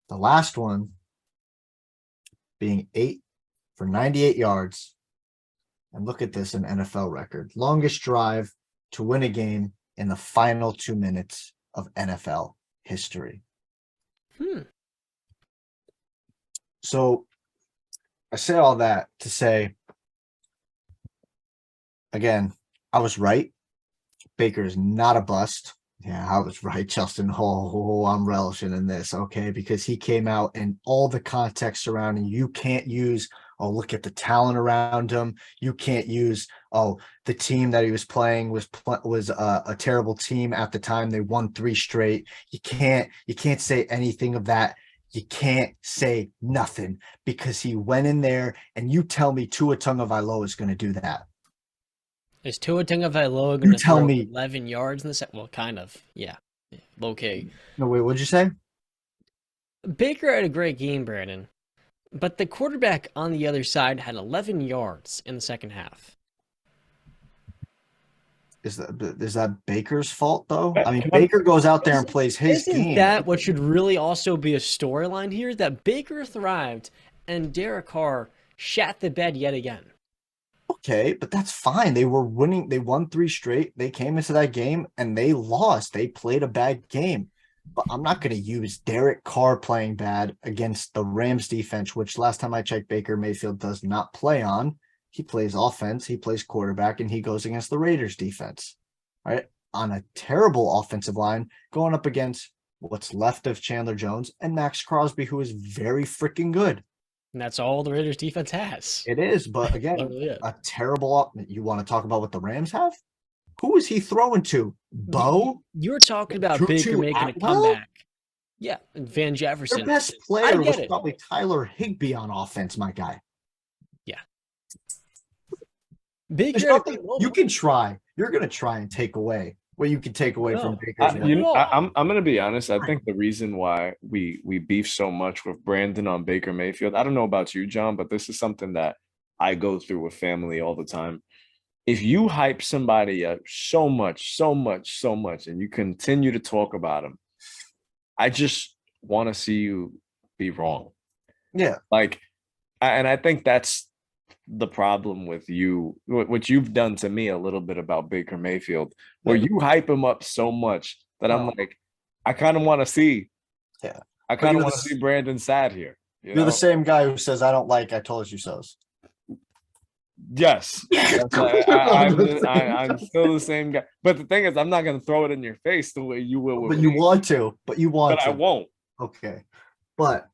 The last one being 8 for 98 yards. And look at this, an NFL record. Longest drive to win a game in the final 2 minutes of NFL history. So I say all that to say, again, I was right. Baker is not a bust. Yeah, I was right, Justin. I'm relishing in this, okay? Because he came out and all the context surrounding you can't use oh, look at the talent around him. You can't use, oh, the team that he was playing was a terrible team at the time. They won 3 straight. You can't say anything of that. You can't say nothing because he went in there, and you tell me Tua Tagovailoa is going to do that. Is Tua Tagovailoa going to tell throw me. 11 yards in the second? Well, kind of. Yeah. Okay. No, wait, what'd you say? Baker had a great game, Brandon, but the quarterback on the other side had 11 yards in the second half. Is that Baker's fault, though? I mean, Can Baker goes out there and plays his Isn't game. that what should really also be a storyline here? That Baker thrived and Derek Carr shat the bed yet again. Okay, but that's fine. They were winning. They won 3 straight. They came into that game and they lost. They played a bad game. But I'm not going to use Derek Carr playing bad against the Rams defense, which last time I checked, Baker Mayfield does not play on. He plays offense, he plays quarterback, and he goes against the Raiders defense. Right? On a terrible offensive line, going up against what's left of Chandler Jones and Max Crosby, who is very freaking good. And that's all the Raiders defense has. It is, but again, a terrible. You want to talk about what the Rams have? Who is he throwing to? Bo? You were talking about Tutu Baker making a Atwell? comeback. Yeah, and Van Jefferson. Their best player was probably Tyler Higbee on offense, my guy. Yeah. Baker, you can try. You're going to try and take away what you can take away from Baker's. I'm going to be honest. I think the reason why we beef so much with Brandon on Baker Mayfield, I don't know about you, John, but this is something that I go through with family all the time. If you hype somebody up so much, and you continue to talk about them, I just want to see you be wrong. Yeah. And I think that's the problem with you, what you've done to me a little bit about Baker Mayfield, where you hype him up so much that I'm like, I kind of want to see. Yeah. I kind of want to see Brandon sad here. You're the same guy who says, I don't like I told you so's. Yes, I'm still the same guy. But the thing is, I'm not going to throw it in your face the way you will. But you want to. But I won't. Okay. But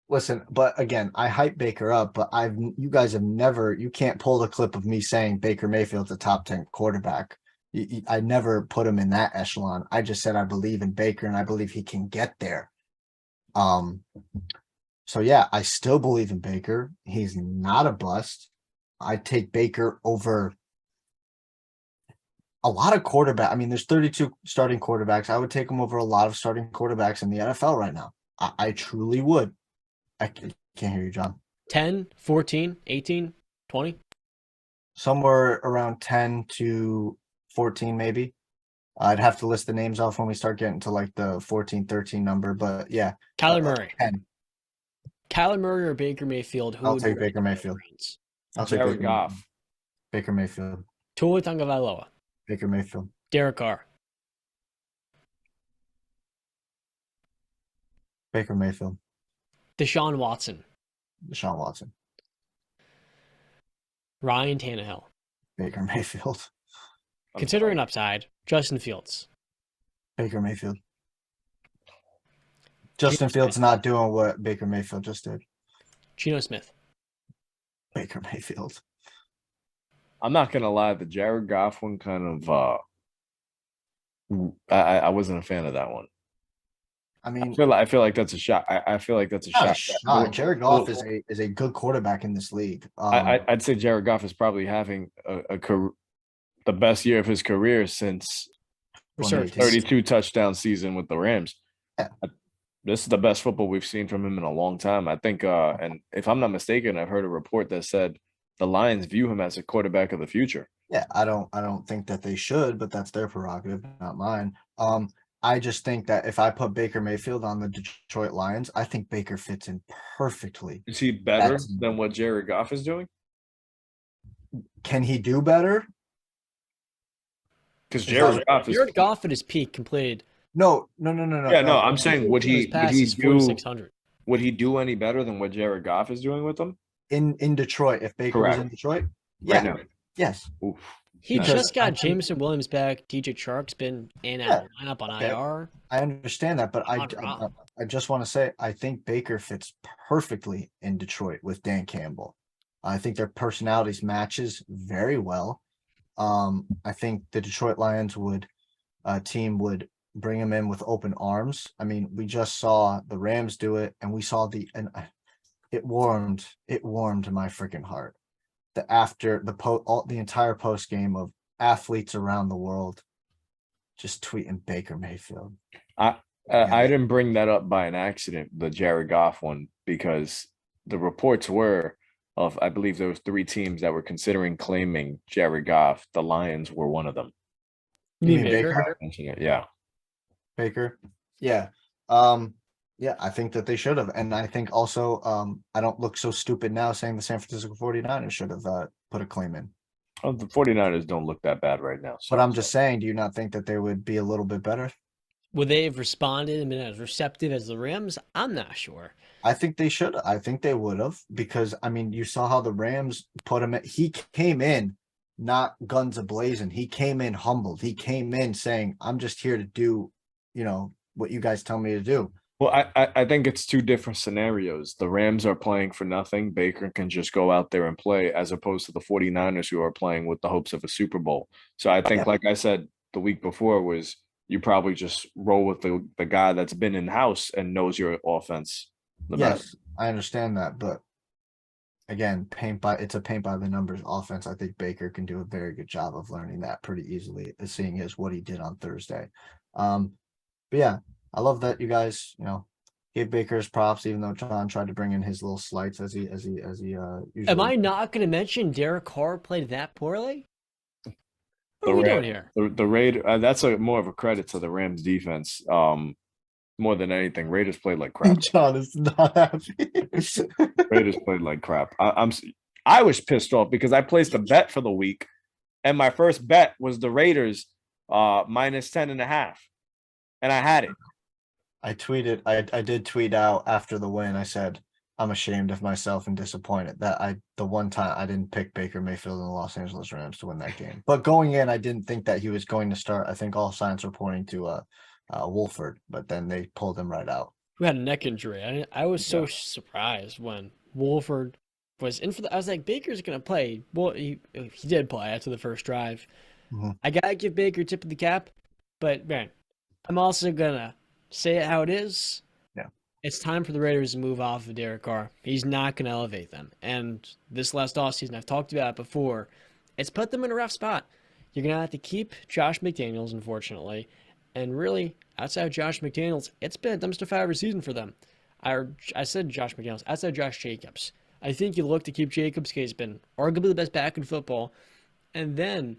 listen, again, I hype Baker up, but you guys have never, you can't pull the clip of me saying Baker Mayfield's a top 10 quarterback. I never put him in that echelon. I just said I believe in Baker and I believe he can get there. So yeah, I still believe in Baker. He's not a bust. I'd take Baker over a lot of quarterback. I mean, there's 32 starting quarterbacks. I would take him over a lot of starting quarterbacks in the NFL right now. I truly would. I can't hear you, John. 10, 14, 18, 20? Somewhere around 10 to 14, maybe. I'd have to list the names off when we start getting to like the 14, 13 number. But yeah. Kyler Murray. 10. Kyler Murray or Baker Mayfield? I'll take Baker Mayfield. I'll take Jared Goff. Baker Mayfield. Tua Tagovailoa. Baker Mayfield. Derek Carr. Baker Mayfield. Deshaun Watson. Deshaun Watson. Ryan Tannehill. Baker Mayfield. Considering upside, Justin Fields. Baker Mayfield. Justin Fields not doing what Baker Mayfield just did. Geno Smith. Baker Mayfield. I'm not gonna lie, the Jared Goff one kind of I wasn't a fan of that one. I mean, I feel like that's a shot. I feel like that's a shot. Jared Goff is a good quarterback in this league. I'd say Jared Goff is probably having the best year of his career since 32 touchdown season with the Rams. Yeah. This is the best football we've seen from him in a long time. I think, and if I'm not mistaken, I've heard a report that said the Lions view him as a quarterback of the future. Yeah, I don't think that they should, but that's their prerogative, not mine. I just think that if I put Baker Mayfield on the Detroit Lions, I think Baker fits in perfectly. Is he better than what Jared Goff is doing? Can he do better? Because Jared Goff at his peak completed. No. Yeah, no. I'm saying would he do any better than what Jared Goff is doing with them in Detroit? If Baker was in Detroit, yeah, right now. Yes. Oof. He just got Jameson Williams back. DJ Chark's been in and out of the lineup on IR. I understand that, but I just want to say I think Baker fits perfectly in Detroit with Dan Campbell. I think their personalities matches very well. I think the Detroit Lions team would bring him in with open arms. I mean, we just saw the Rams do it, and we saw it warmed my freaking heart. The entire post game of athletes around the world just tweeting Baker Mayfield. I didn't bring that up by an accident, the Jared Goff one, because the reports were of, I believe there was 3 teams that were considering claiming Jared Goff. The Lions were one of them. You mean Baker? Yeah. Baker. Yeah. Yeah, I think that they should have. And I think also, I don't look so stupid now saying the San Francisco 49ers should have put a claim in. Oh, the 49ers don't look that bad right now. But I'm just saying, do you not think that they would be a little bit better? Would they have responded and been as receptive as the Rams? I'm not sure. I think they should. I think they would have, because I mean, you saw how the Rams put him in. He came in not guns a-blazing. He came in humbled. He came in saying, I'm just here to do, what you guys tell me to do. Well, I think it's 2 different scenarios. The Rams are playing for nothing. Baker can just go out there and play, as opposed to the 49ers who are playing with the hopes of a Super Bowl. So I think, like I said the week before, was you probably just roll with the guy that's been in-house and knows your offense the best. I understand that. But again, it's a paint by the numbers offense. I think Baker can do a very good job of learning that pretty easily, seeing as what he did on Thursday. But yeah, I love that you guys, gave Baker his props, even though John tried to bring in his little slights as he usually. Am I not going to mention Derek Carr played that poorly? What are we doing here? The Raiders, that's more of a credit to the Rams defense. More than anything, Raiders played like crap. John is not happy. Raiders played like crap. I was pissed off because I placed a bet for the week, and my first bet was the Raiders minus 10.5, and I had it. I did tweet out after the win. I said, I'm ashamed of myself and disappointed that the one time I didn't pick Baker Mayfield and the Los Angeles Rams to win that game. But going in, I didn't think that he was going to start. I think all signs were pointing to Wolford, but then they pulled him right out. Who had a neck injury. I was so surprised when Wolford was in for I was like, Baker's going to play. Well, he did play after the first drive. Mm-hmm. I got to give Baker tip of the cap, but man, I'm also going to say it how it is. Yeah. It's time for the Raiders to move off of Derek Carr. He's not going to elevate them. And this last offseason, I've talked about it before, it's put them in a rough spot. You're going to have to keep Josh McDaniels, unfortunately. And really, outside of Josh McDaniels, it's been a dumpster fire season for them. I said Josh McDaniels. I said Josh Jacobs. I think you look to keep Jacobs because he's been arguably the best back in football. And then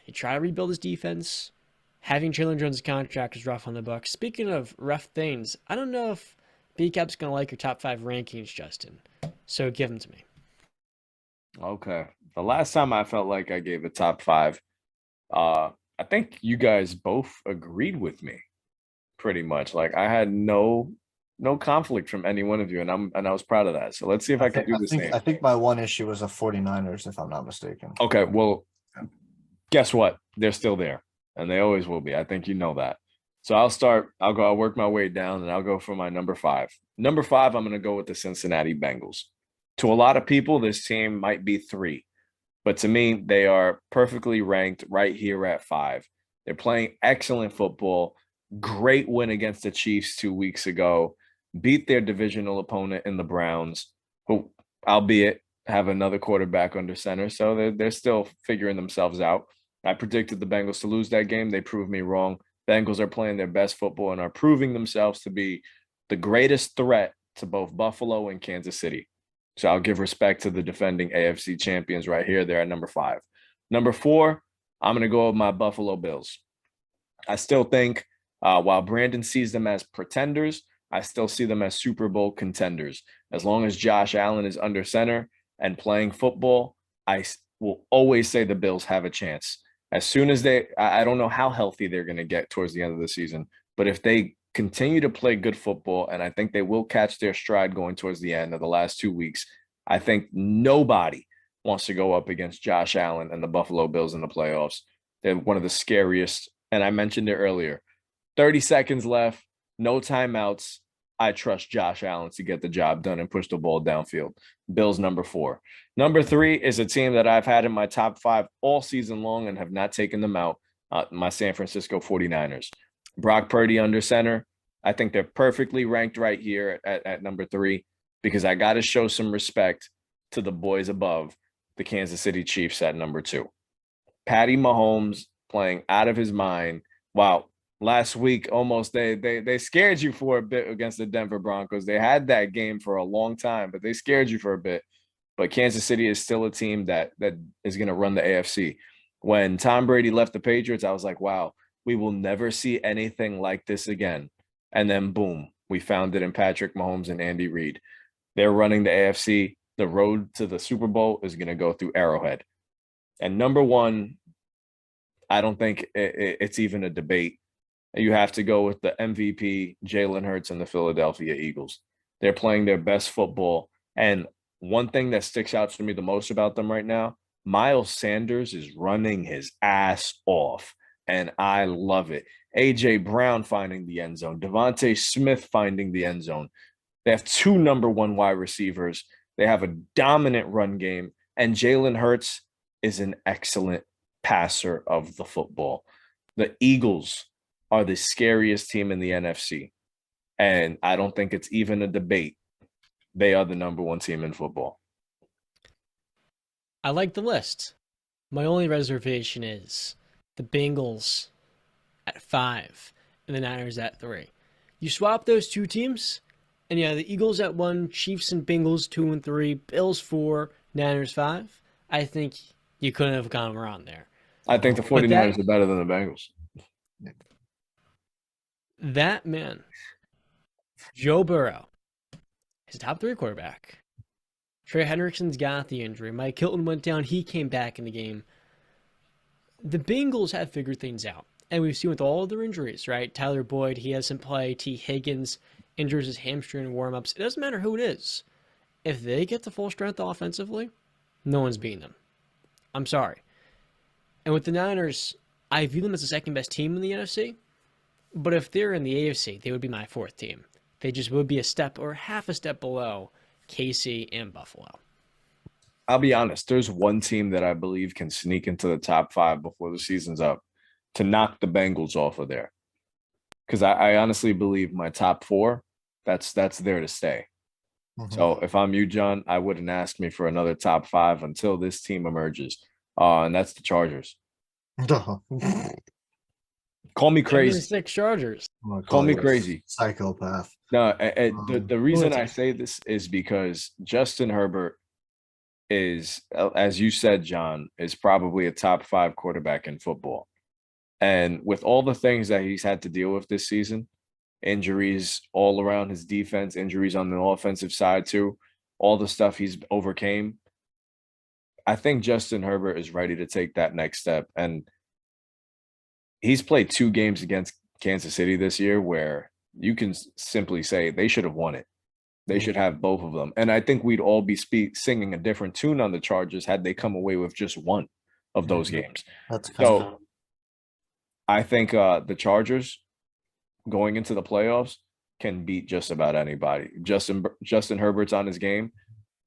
you try to rebuild his defense. Having Chandler Jones' contract is rough on the Bucs. Speaking of rough things, I don't know if B-Cap's going to like your top 5 rankings, Justin. So give them to me. Okay. The last time I felt like I gave a top 5, I think you guys both agreed with me pretty much. Like I had no conflict from any one of you, and I was proud of that. So let's see if I can do the same. I think my one issue was the 49ers, if I'm not mistaken. Okay, well, guess what? They're still there, and they always will be. I think you know that. So I'll work my way down, and I'll go for my number 5. Number 5, I'm going to go with the Cincinnati Bengals. To a lot of people, this team might be 3. But to me, they are perfectly ranked right here at 5. They're playing excellent football. Great win against the Chiefs 2 weeks ago. Beat their divisional opponent in the Browns, who, albeit, have another quarterback under center. So they're still figuring themselves out. I predicted the Bengals to lose that game. They proved me wrong. Bengals are playing their best football and are proving themselves to be the greatest threat to both Buffalo and Kansas City. So I'll give respect to the defending AFC champions right here. They're at number 5. Number 4, I'm going to go with my Buffalo Bills. I still think while Brandon sees them as pretenders, I still see them as Super Bowl contenders. As long as Josh Allen is under center and playing football, I will always say the Bills have a chance. As soon as I don't know how healthy they're going to get towards the end of the season, but if they continue to play good football, and I think they will catch their stride going towards the end of the last 2 weeks, I think nobody wants to go up against Josh Allen and the Buffalo Bills in the playoffs. They're one of the scariest, and I mentioned it earlier. 30 seconds left, no timeouts. I trust Josh Allen to get the job done and push the ball downfield. Bills number 4. Number 3 is a team that I've had in my top 5 all season long and have not taken them out, my San Francisco 49ers. Brock Purdy under center. I think they're perfectly ranked right here at number 3 because I got to show some respect to the boys above, the Kansas City Chiefs at number 2. Patty Mahomes playing out of his mind. Wow. Last week, almost they scared you for a bit against the Denver Broncos. They had that game for a long time, but they scared you for a bit. But Kansas City is still a team that is going to run the AFC. When Tom Brady left the Patriots, I was like, wow, we will never see anything like this again. And then, boom, we found it in Patrick Mahomes and Andy Reid. They're running the AFC. The road to the Super Bowl is going to go through Arrowhead. And number 1, I don't think it's even a debate. You have to go with the MVP, Jalen Hurts, and the Philadelphia Eagles. They're playing their best football. And one thing that sticks out to me the most about them right now, Miles Sanders is running his ass off, and I love it. A.J. Brown finding the end zone. Devontae Smith finding the end zone. They have 2 number 1 wide receivers. They have a dominant run game, and Jalen Hurts is an excellent passer of the football. The Eagles are the scariest team in the NFC, and I don't think it's even a debate. They are the number 1 team in football. I like the list. My only reservation is the Bengals at 5 and the Niners at 3. You swap those 2 teams, and yeah, the Eagles at 1, Chiefs and Bengals 2 and 3, Bills 4, Niners 5. I think you couldn't have gone around there. I think the 49ers are better than the Bengals. That man, Joe Burrow, his top 3 quarterback. Trey Hendrickson's got the injury. Mike Hilton went down. He came back in the game. The Bengals have figured things out. And we've seen with all of their injuries, right? Tyler Boyd, he hasn't played. T. Higgins injures his hamstring in warmups. It doesn't matter who it is. If they get to full strength offensively, no one's beating them. I'm sorry. And with the Niners, I view them as the second best team in the NFC. But if they're in the AFC, they would be my 4th team. They just would be a step or half a step below KC and Buffalo. I'll be honest. There's one team that I believe can sneak into the top 5 before the season's up to knock the Bengals off of there. Because I honestly believe my top 4, that's there to stay. Mm-hmm. So if I'm you, John, I wouldn't ask me for another top 5 until this team emerges. And that's the Chargers. Call me crazy. 6 Chargers. Call me crazy. Psychopath. No, the reason I say this is because Justin Herbert is, as you said, John, is probably a top 5 quarterback in football. And with all the things that he's had to deal with this season, injuries all around his defense, injuries on the offensive side too, all the stuff he's overcame, I think Justin Herbert is ready to take that next step. And he's played 2 games against Kansas City this year where you can simply say they should have won it. They should have both of them. And I think we'd all be singing a different tune on the Chargers had they come away with just one of those games. So I think the Chargers going into the playoffs can beat just about anybody. Justin Herbert's on his game.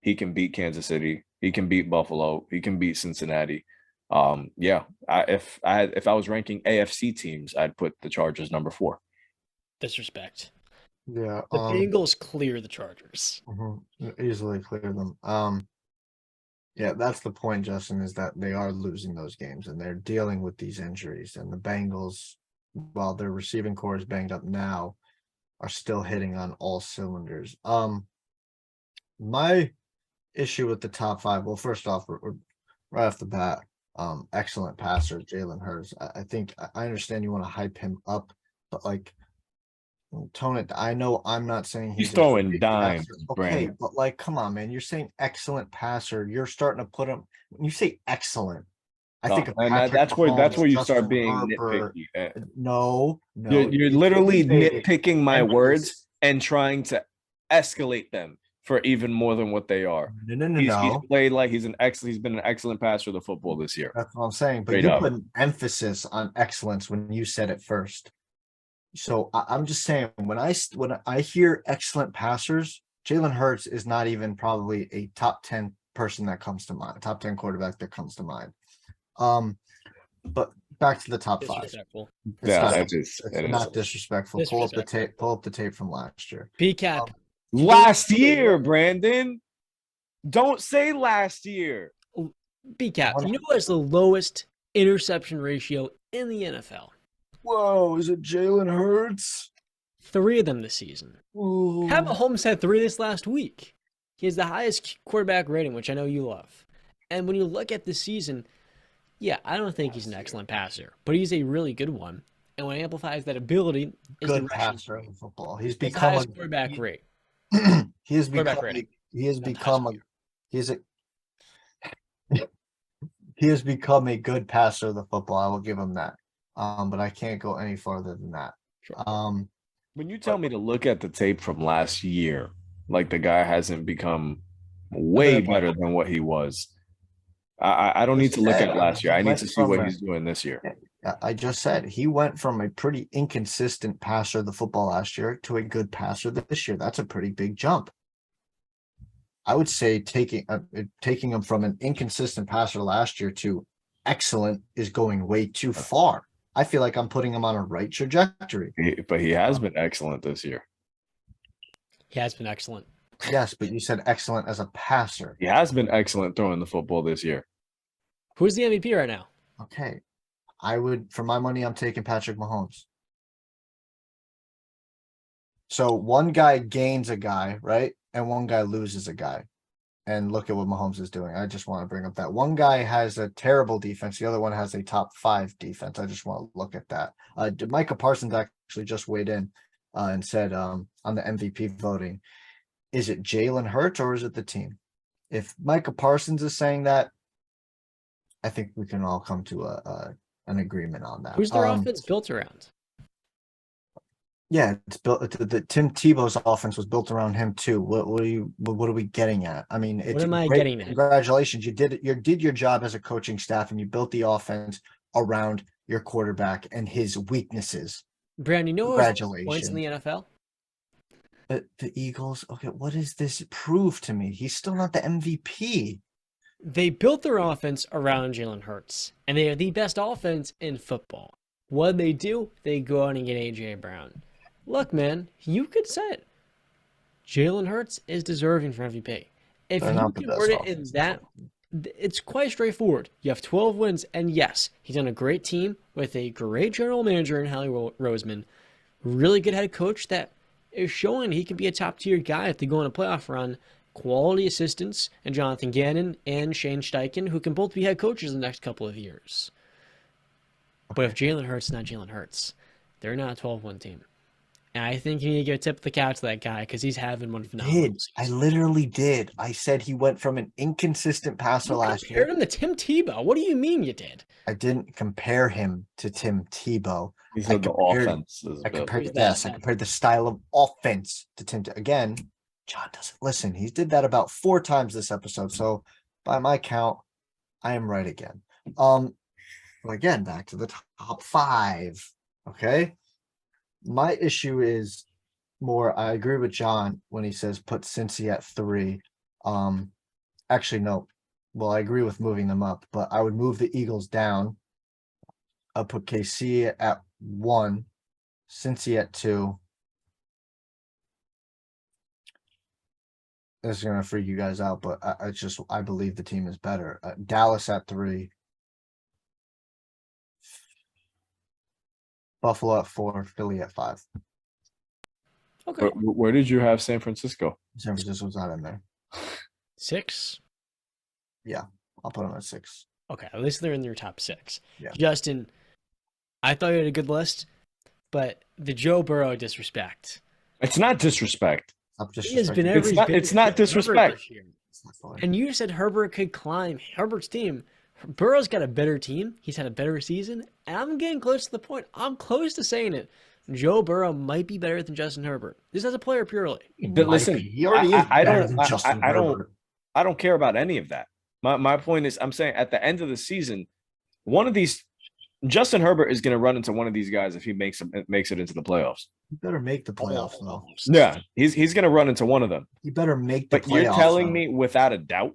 He can beat Kansas City. He can beat Buffalo. He can beat Cincinnati. If I was ranking AFC teams, I'd put the Chargers number 4. Disrespect. Yeah, the Bengals clear the Chargers. Easily clear them. Yeah, that's the point, Justin, is that they are losing those games and they're dealing with these injuries. And the Bengals, while their receiving core is banged up now, are still hitting on all cylinders. My issue with the top 5, well, first off, we're right off the bat, excellent passer, Jalen Hurts. I think I understand you want to hype him up, but like, tone it. I know I'm not saying he's throwing dimes. Okay, Brandon. But like, come on, man. You're saying excellent passer. You're starting to put him. When you say excellent, I think that's where you start being Herbert, nitpicky. No. You're literally nitpicking my words and trying to escalate them for even more than what they are. No. He's played like he's been an excellent passer of the football this year. That's what I'm saying. But you put an emphasis on excellence when you said it first. So I'm just saying, when I hear excellent passers, Jalen Hurts is not even probably a top 10 person that comes to mind, top 10 quarterback that comes to mind. But back to the top 5. Disrespectful. It is. It's not disrespectful. Pull up the tape. Pull up the tape from last year. P-cap. Last year, Brandon. Don't say last year. P-cap. You know what is the lowest interception ratio in the NFL? Whoa, is it Jalen Hurts? 3 of them this season. Ooh. Pat Mahomes had 3 this last week. He has the highest quarterback rating, which I know you love. And when you look at this season, yeah, I don't think he's an excellent passer, but he's a really good one. And what amplifies that ability is good the passer in football. He's the become highest quarterback rate. He has become a good passer of the football. I will give him that. But I can't go any farther than that. Sure. When you tell me to look at the tape from last year, like the guy hasn't become way better than what he was. I don't need to look at last year. I need to see what he's doing this year. I just said he went from a pretty inconsistent passer of the football last year to a good passer this year. That's a pretty big jump. I would say taking him from an inconsistent passer last year to excellent is going way too far. I feel like I'm putting him on a right trajectory. But he has been excellent this year. He has been excellent. Yes, but you said excellent as a passer. He has been excellent throwing the football this year. Who's the MVP right now? Okay. For my money, I'm taking Patrick Mahomes. So one guy gains a guy, right? And one guy loses a guy. And look at what Mahomes is doing. I just want to bring up that one guy has a terrible defense. The other one has a top 5 defense. I just want to look at that. Micah Parsons actually just weighed in and said on the MVP voting, is it Jalen Hurts or is it the team? If Micah Parsons is saying that, I think we can all come to an agreement on that. Who's their offense built around? Yeah, it's built. The Tim Tebow's offense was built around him too. What are we getting at? I mean, what am I getting at? Congratulations, you did your job as a coaching staff, and you built the offense around your quarterback and his weaknesses. Brandon, you know what points in the NFL? The Eagles. Okay, what does this prove to me? He's still not the MVP. They built their offense around Jalen Hurts, and they are the best offense in football. What do? They go out and get A.J. Brown. Look, man, you could say it. Jalen Hurts is deserving for MVP. If you convert it in that, it's quite straightforward. You have 12 wins, and yes, he's on a great team with a great general manager in Howie Roseman. Really good head coach that is showing he can be a top-tier guy if they go on a playoff run. Quality assistants, and Jonathan Gannon and Shane Steichen, who can both be head coaches in the next couple of years. But if Jalen Hurts is not Jalen Hurts, they're not a 12-1 team. And I think you need to give a tip of the cap to that guy because he's having one phenomenal season. I literally did. I said he went from an inconsistent passer last year. You compared him to Tim Tebow. What do you mean you did? I didn't compare him to Tim Tebow. He said the offense. I compared the style of offense to Tim. Again, John doesn't listen. He did that about 4 times this episode. So by my count, I am right again. Again, back to the top 5. Okay. My issue is more, I agree with John when he says put Cincy at 3. Actually, no. Well, I agree with moving them up, but I would move the Eagles down. I'll put KC at 1, Cincy at 2. This is going to freak you guys out, but I believe the team is better. Dallas at 3. Buffalo at 4, Philly at 5. Okay. Where did you have San Francisco? San Francisco's not in there. 6? Yeah, I'll put them at 6. Okay, at least they're in your top 6. Yeah. Justin, I thought you had a good list, but the Joe Burrow disrespect. It's not disrespect. It's not disrespect. And you said Herbert could climb Herbert's team. Burrow's got a better team. He's had a better season. And I'm getting close to the point. I'm close to saying it. Joe Burrow might be better than Justin Herbert. This as a player purely. Listen, he already is better than Justin Herbert. I don't care about any of that. My point is, I'm saying at the end of the season, one of these Justin Herbert is going to run into one of these guys if he makes it into the playoffs. You better make the playoffs, though. Yeah, he's going to run into one of them. You better make the But playoffs. you're telling me without a doubt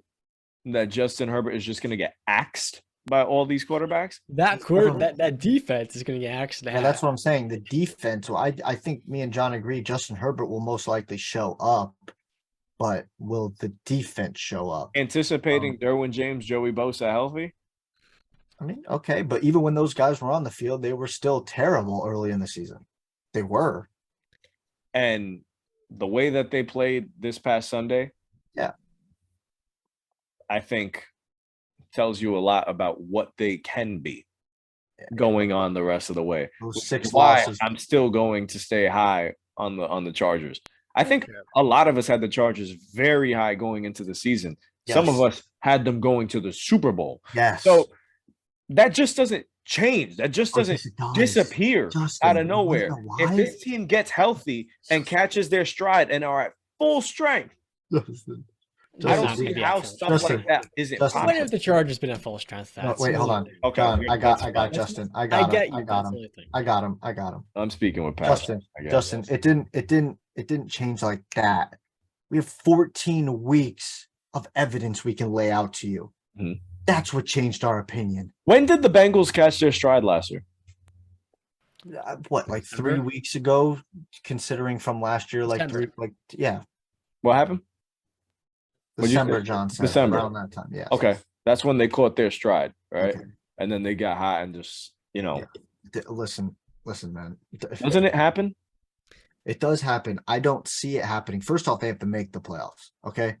that Justin Herbert is just going to get axed by all these quarterbacks? That defense is going to get axed. Yeah, that's what I'm saying. The defense. So I think me and John agree. Justin Herbert will most likely show up, but will the defense show up? Anticipating Derwin James, Joey Bosa healthy? I mean, okay, but even when those guys were on the field, they were still terrible early in the season. They were. And the way that they played this past Sunday, yeah, I think tells you a lot about what they can be going on the rest of the way. Those 6 why losses. I'm still going to stay high on the Chargers. I think a lot of us had the Chargers very high going into the season. Yes. Some of us had them going to the Super Bowl. Yes. So that just doesn't change. That just doesn't disappear out of nowhere. If this team gets healthy and catches their stride and are at full strength, I don't see how stuff like that isn't possible. What if the Chargers been at full strength? No, wait, hold on. Okay, John, I got Justin. I got him. I'm speaking with Pat. Justin, it didn't change like that. We have 14 weeks of evidence we can lay out to you. Mm-hmm. That's what changed our opinion. When did the Bengals catch their stride last year? What, like 3 weeks ago? Considering from last year, like December. Yeah. What happened? December, John said. December. Around that time, yeah. Okay, that's when they caught their stride, right? Okay. And then they got hot and just, Yeah. Listen, man. Doesn't it happen? It does happen. I don't see it happening. First off, they have to make the playoffs, okay?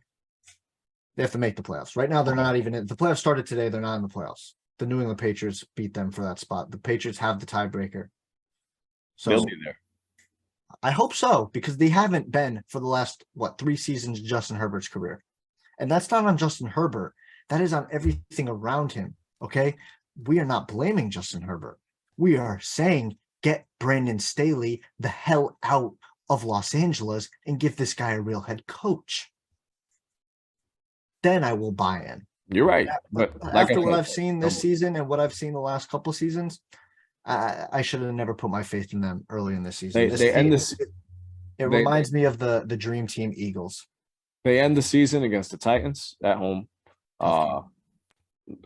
They have to make the playoffs. Right now, they're not even in. The playoffs started today. They're not in the playoffs. The New England Patriots beat them for that spot. The Patriots have the tiebreaker. So they'll be there. I hope so, because they haven't been for the last, 3 seasons of Justin Herbert's career. And that's not on Justin Herbert. That is on everything around him, okay? We are not blaming Justin Herbert. We are saying get Brandon Staley the hell out of Los Angeles and give this guy a real head coach. Then I will buy in. You're right. But after what I've seen this season and what I've seen the last couple seasons, I should have never put my faith in them early in this season. It reminds me of the Dream Team Eagles. They end the season against the Titans at home,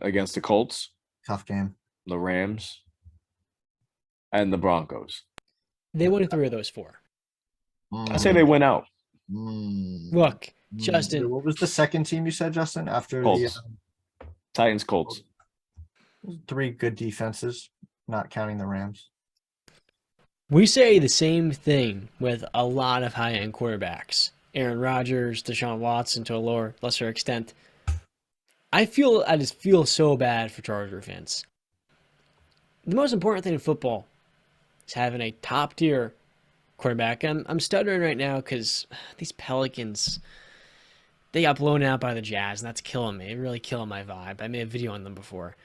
against the Colts. Tough game. The Rams and the Broncos. They won 3 of those 4. I say they went out. Look, Justin. What was the second team you said, Justin? After Colts. Titans, Colts. 3 good defenses, not counting the Rams. We say the same thing with a lot of high-end quarterbacks. Aaron Rodgers, Deshaun Watson to a lesser extent. I just feel so bad for Charger fans. The most important thing in football is having a top-tier quarterback. I'm stuttering right now because these Pelicans, they got blown out by the Jazz, and that's killing me. It's really killing my vibe. I made a video on them before.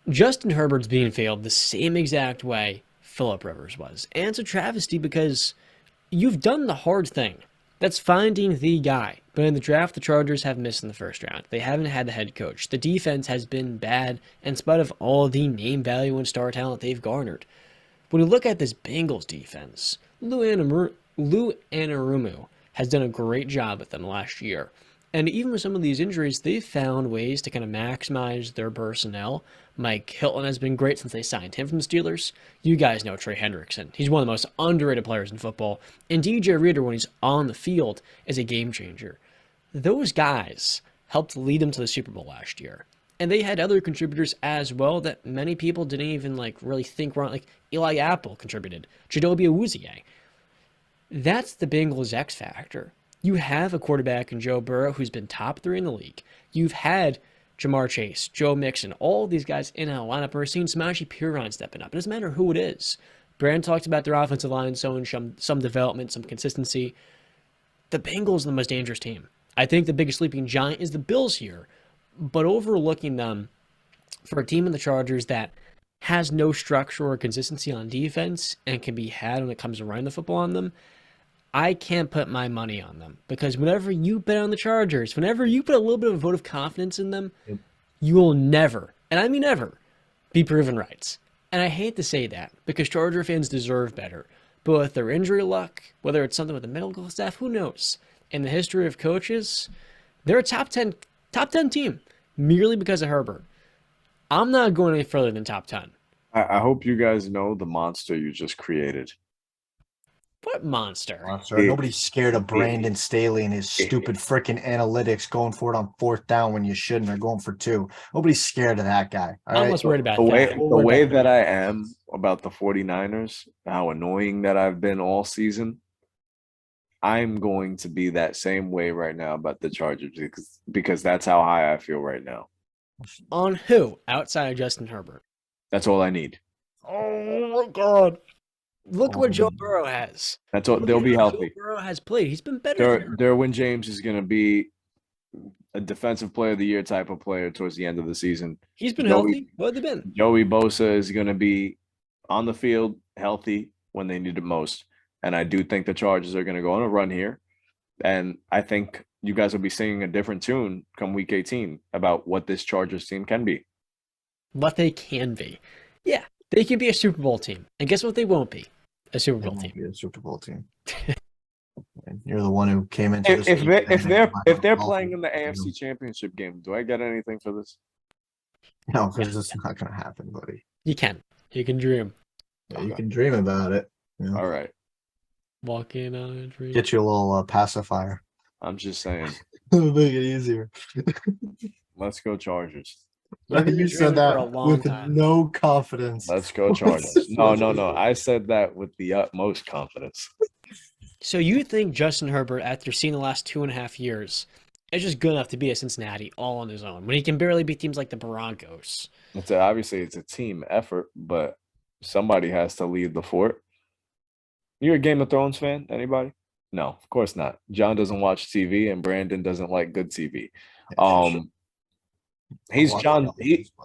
Justin Herbert's being failed the same exact way Phillip Rivers was. And it's a travesty because you've done the hard thing. That's finding the guy. But in the draft, the Chargers have missed in the first round. They haven't had the head coach. The defense has been bad in spite of all the name value and star talent they've garnered. When you look at this Bengals defense, Lou Anarumo has done a great job with them last year. And even with some of these injuries, they've found ways to kind of maximize their personnel. Mike Hilton has been great since they signed him from the Steelers. You guys know Trey Hendrickson. He's one of the most underrated players in football. And DJ Reader, when he's on the field, is a game changer. Those guys helped lead them to the Super Bowl last year. And they had other contributors as well that many people didn't even really think were on. Like Eli Apple contributed. Chidobe Awuzie. That's the Bengals X factor. You have a quarterback in Joe Burrow who's been top 3 in the league. You've had Jamar Chase, Joe Mixon, all these guys in a lineup. We're seeing Samaje Perine stepping up. It doesn't matter who it is. Brand talked about their offensive line showing some development, some consistency. The Bengals are the most dangerous team. I think the biggest sleeping giant is the Bills here. But overlooking them for a team in the Chargers that has no structure or consistency on defense and can be had when it comes to running the football on them, I can't put my money on them. Because whenever you bet on the Chargers, whenever you put a little bit of a vote of confidence in them, you will never, and I mean never, be proven right. And I hate to say that because Charger fans deserve better. But with their injury luck, whether it's something with the medical staff, who knows? In the history of coaches, they're a top 10 team merely because of Herbert. I'm not going any further than top 10. I hope you guys know the monster you just created. What monster? Nobody's scared of Brandon Staley and his stupid freaking analytics going for it on 4th down when you shouldn't, or going for 2. Nobody's scared of that guy. I'm less worried about that. The way that I am about the 49ers, how annoying that I've been all season, I'm going to be that same way right now about the Chargers because that's how high I feel right now. On who? Outside of Justin Herbert. That's all I need. Oh my God. Look what Joe Burrow has. That's all. They'll be healthy. Joe Burrow has played. He's been better. Derwin James is going to be a defensive player of the year type of player towards the end of the season. He's been healthy. What have they been? Joey Bosa is going to be on the field healthy when they need it most. And I do think the Chargers are going to go on a run here. And I think you guys will be singing a different tune come week 18 about what this Chargers team can be. What they can be. Yeah, they can be a Super Bowl team. And guess what they won't be? A Super Bowl team. Be a Super Bowl team. You're the one who came into this. If they're playing in the AFC Championship game, do I get anything for this? No, because it's not going to happen, buddy. You can. You can dream. Yeah, you can dream about it. You know? All right. Walking on a dream. Get you a little pacifier. I'm just saying. Make it easier. Let's go Chargers. You said that with no confidence. Let's go Chargers. No. I said that with the utmost confidence. So you think Justin Herbert, after seeing the last 2.5 years, is just good enough to be a Cincinnati all on his own when he can barely beat teams like the Broncos? Obviously, it's a team effort, but somebody has to lead the fort. You're a Game of Thrones fan? Anybody? No, of course not. John doesn't watch TV, and Brandon doesn't like good TV. He's John.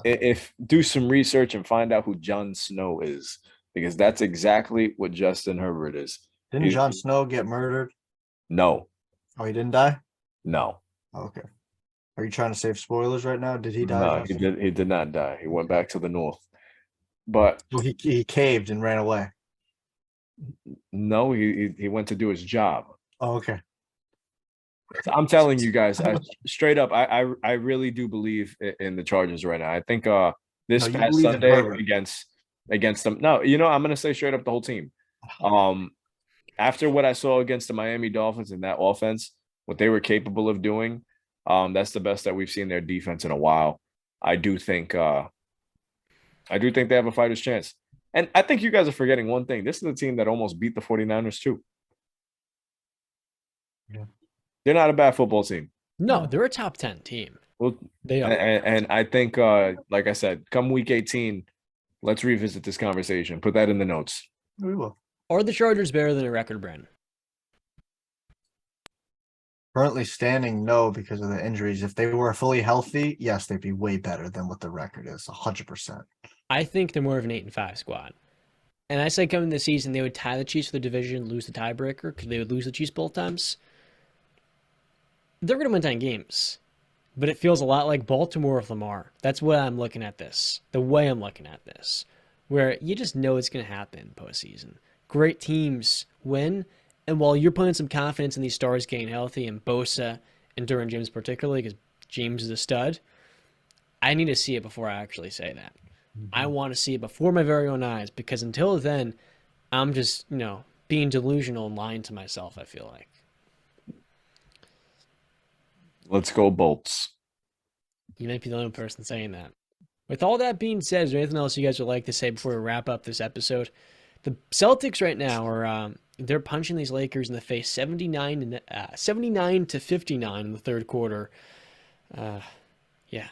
If do some research and find out who Jon Snow is, because that's exactly what Justin Herbert is. Didn't Jon Snow get murdered? No. Oh, he didn't die? No. Okay. Are you trying to save spoilers right now? Did he die? No, he did not die. He went back to the north. But well, he caved and ran away. No, he went to do his job. Oh, okay. So I'm telling you guys, straight up, I really do believe in the Chargers right now. I think this past Sunday against them. No, I'm gonna say straight up the whole team. After what I saw against the Miami Dolphins in that offense, what they were capable of doing, that's the best that we've seen their defense in a while. I do think they have a fighter's chance. And I think you guys are forgetting one thing. This is a team that almost beat the 49ers too. Yeah. They're not a bad football team. No, they're a top 10 team. Well, they are. And I think, like I said, come week 18, let's revisit this conversation. Put that in the notes. We will. Are the Chargers better than a record, Brand? Currently standing, no, because of the injuries. If they were fully healthy, yes, they'd be way better than what the record is, 100%. I think they're more of an 8-5 squad. And I said coming this season, they would tie the Chiefs for the division, lose the tiebreaker, because they would lose the Chiefs both times. They're going to win 10 games. But it feels a lot like Baltimore with Lamar. That's what I'm looking at this. The way I'm looking at this. Where you just know it's going to happen postseason. Great teams win. And while you're putting some confidence in these stars getting healthy, and Bosa and Derwin James particularly, because James is a stud, I need to see it before I actually say that. I want to see it before my very own eyes, because until then, I'm just, being delusional and lying to myself, I feel like. Let's go Bolts. You might be the only person saying that. With all that being said, is there anything else you guys would like to say before we wrap up this episode? The Celtics right now are they're punching these Lakers in the face 79 to 59 in the third quarter. Yeah.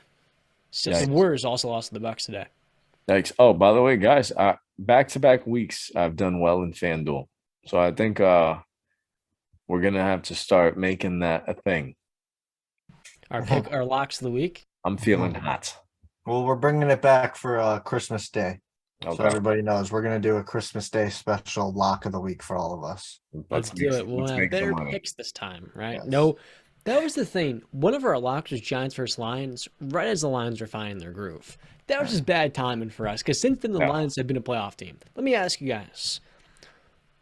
So the Warriors also lost to the Bucks today. Thanks. Oh, by the way, guys, back-to-back weeks I've done well in FanDuel. So I think we're going to have to start making that a thing. Our locks of the week? I'm feeling hot. Well, we're bringing it back for Christmas Day. Okay. So everybody knows we're going to do a Christmas Day special lock of the week for all of us. Let's do it. We'll have better picks this time, right? Yes. No, that was the thing. One of our locks was Giants versus Lions, right as the Lions were finding their groove. That was just bad timing for us because since then the Lions have been a playoff team. Let me ask you guys,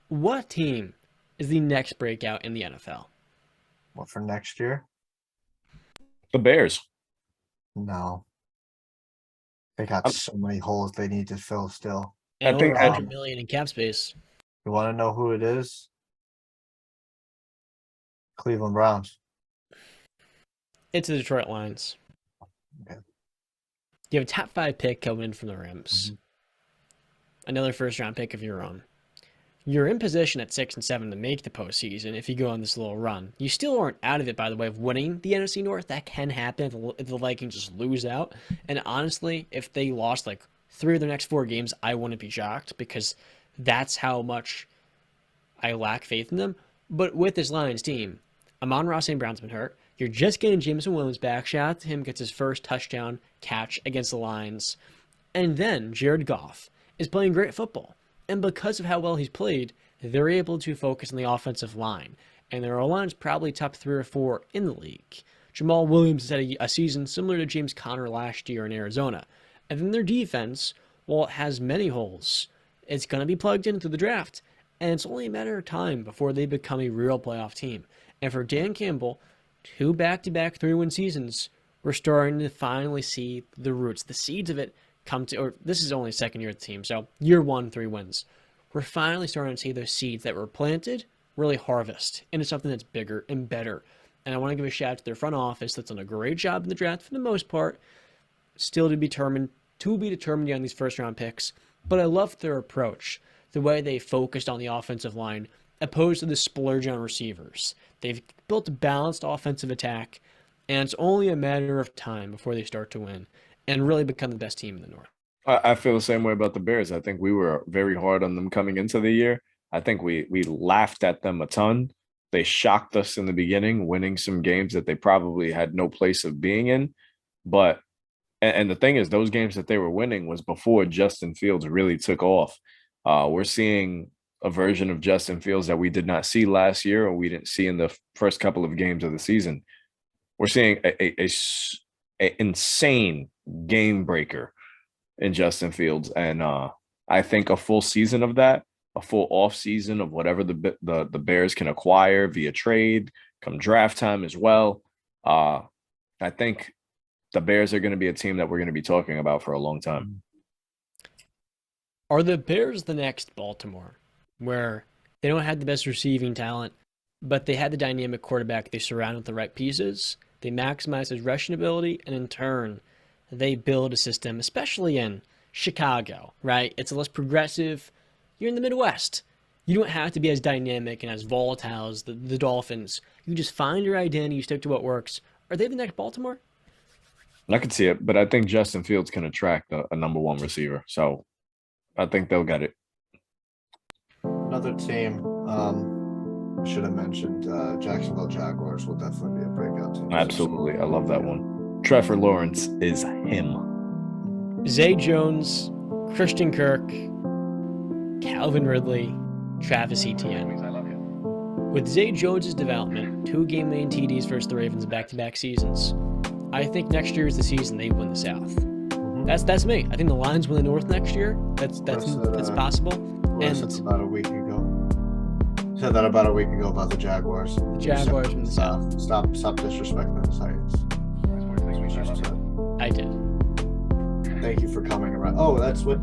what team is the next breakout in the NFL? What, for next year? The Bears. No. They got so many holes they need to fill still. And I think over $100 million in cap space. You want to know who it is? Cleveland Browns. It's the Detroit Lions. Okay. You have a top 5 pick coming in from the Rams. Another first-round pick if you're on. You're in position at 6 and 7 to make the postseason if you go on this little run. You still aren't out of it, by the way, of winning the NFC North. That can happen if the Vikings just lose out. And honestly, if they lost like 3 of their next 4 games, I wouldn't be shocked because that's how much I lack faith in them. But with this Lions team, Amon-Ra St. Brown's been hurt. You're just getting Jameson Williams back. Shout out to him, gets his first touchdown catch against the Lions. And then Jared Goff is playing great football. And because of how well he's played, they're able to focus on the offensive line. And their O-line's probably top 3 or 4 in the league. Jamal Williams has had a season similar to James Conner last year in Arizona. And then their defense, while it has many holes, it's going to be plugged into the draft. And it's only a matter of time before they become a real playoff team. And for Dan Campbell, 2 back-to-back 3-win seasons, we're starting to finally see the roots, the seeds of it come to, or this is only second year of the team, so year 1, 3 wins. We're finally starting to see those seeds that were planted really harvest into something that's bigger and better. And I want to give a shout out to their front office that's done a great job in the draft for the most part. Still to be determined on these first-round picks. But I love their approach, the way they focused on the offensive line, opposed to the splurge on receivers. They've built a balanced offensive attack, and it's only a matter of time before they start to win and really become the best team in the North. I feel the same way about the Bears. I think we were very hard on them coming into the year. I think we laughed at them a ton. They shocked us in the beginning, winning some games that they probably had no place of being in. But and the thing is, those games that they were winning was before Justin Fields really took off. We're seeing a version of Justin Fields that we did not see last year, or we didn't see in the first couple of games of the season. We're seeing a insane game breaker in Justin Fields, and I think a full season of that, a full off season of whatever the Bears can acquire via trade, come draft time as well. I think the Bears are going to be a team that we're going to be talking about for a long time. Are the Bears the next Baltimore, where they don't have the best receiving talent, but they had the dynamic quarterback they surround with the right pieces? They maximize his rushing ability, and in turn, they build a system, especially in Chicago, right? It's less progressive. You're in the Midwest. You don't have to be as dynamic and as volatile as the Dolphins. You just find your identity, you stick to what works. Are they the next Baltimore? I can see it, but I think Justin Fields can attract a number 1 receiver. So I think they'll get it. Another team, I should have mentioned, Jacksonville Jaguars will definitely be a breakout team. Absolutely. I love that one. Trevor Lawrence is him. Zay Jones, Christian Kirk, Calvin Ridley, Travis Etienne. With Zay Jones' development, 2 game-winning TDs versus the Ravens back-to-back seasons, I think next year is the season they win the South. That's me. I think the Lions win the North next year. That's possible. And said about a week ago. Said that about a week ago about the Jaguars. The Jaguars win the South. Stop disrespecting the Titans. I did. Thank you for coming around. Oh, that's what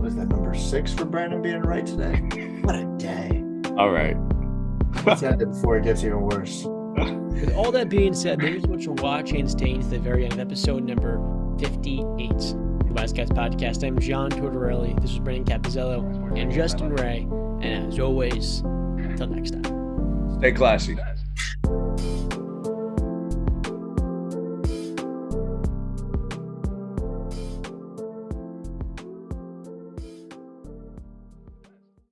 is that, number 6 for Brandon being right today? What a day. All right. Let's end it before it gets even worse. With all that being said, thank you so much for watching and staying to the very end of episode number 58. The Wisecast Podcast. I'm John Tortorelli. This is Brandon Capizzello and Justin Ray. And as always, until next time. Stay classy.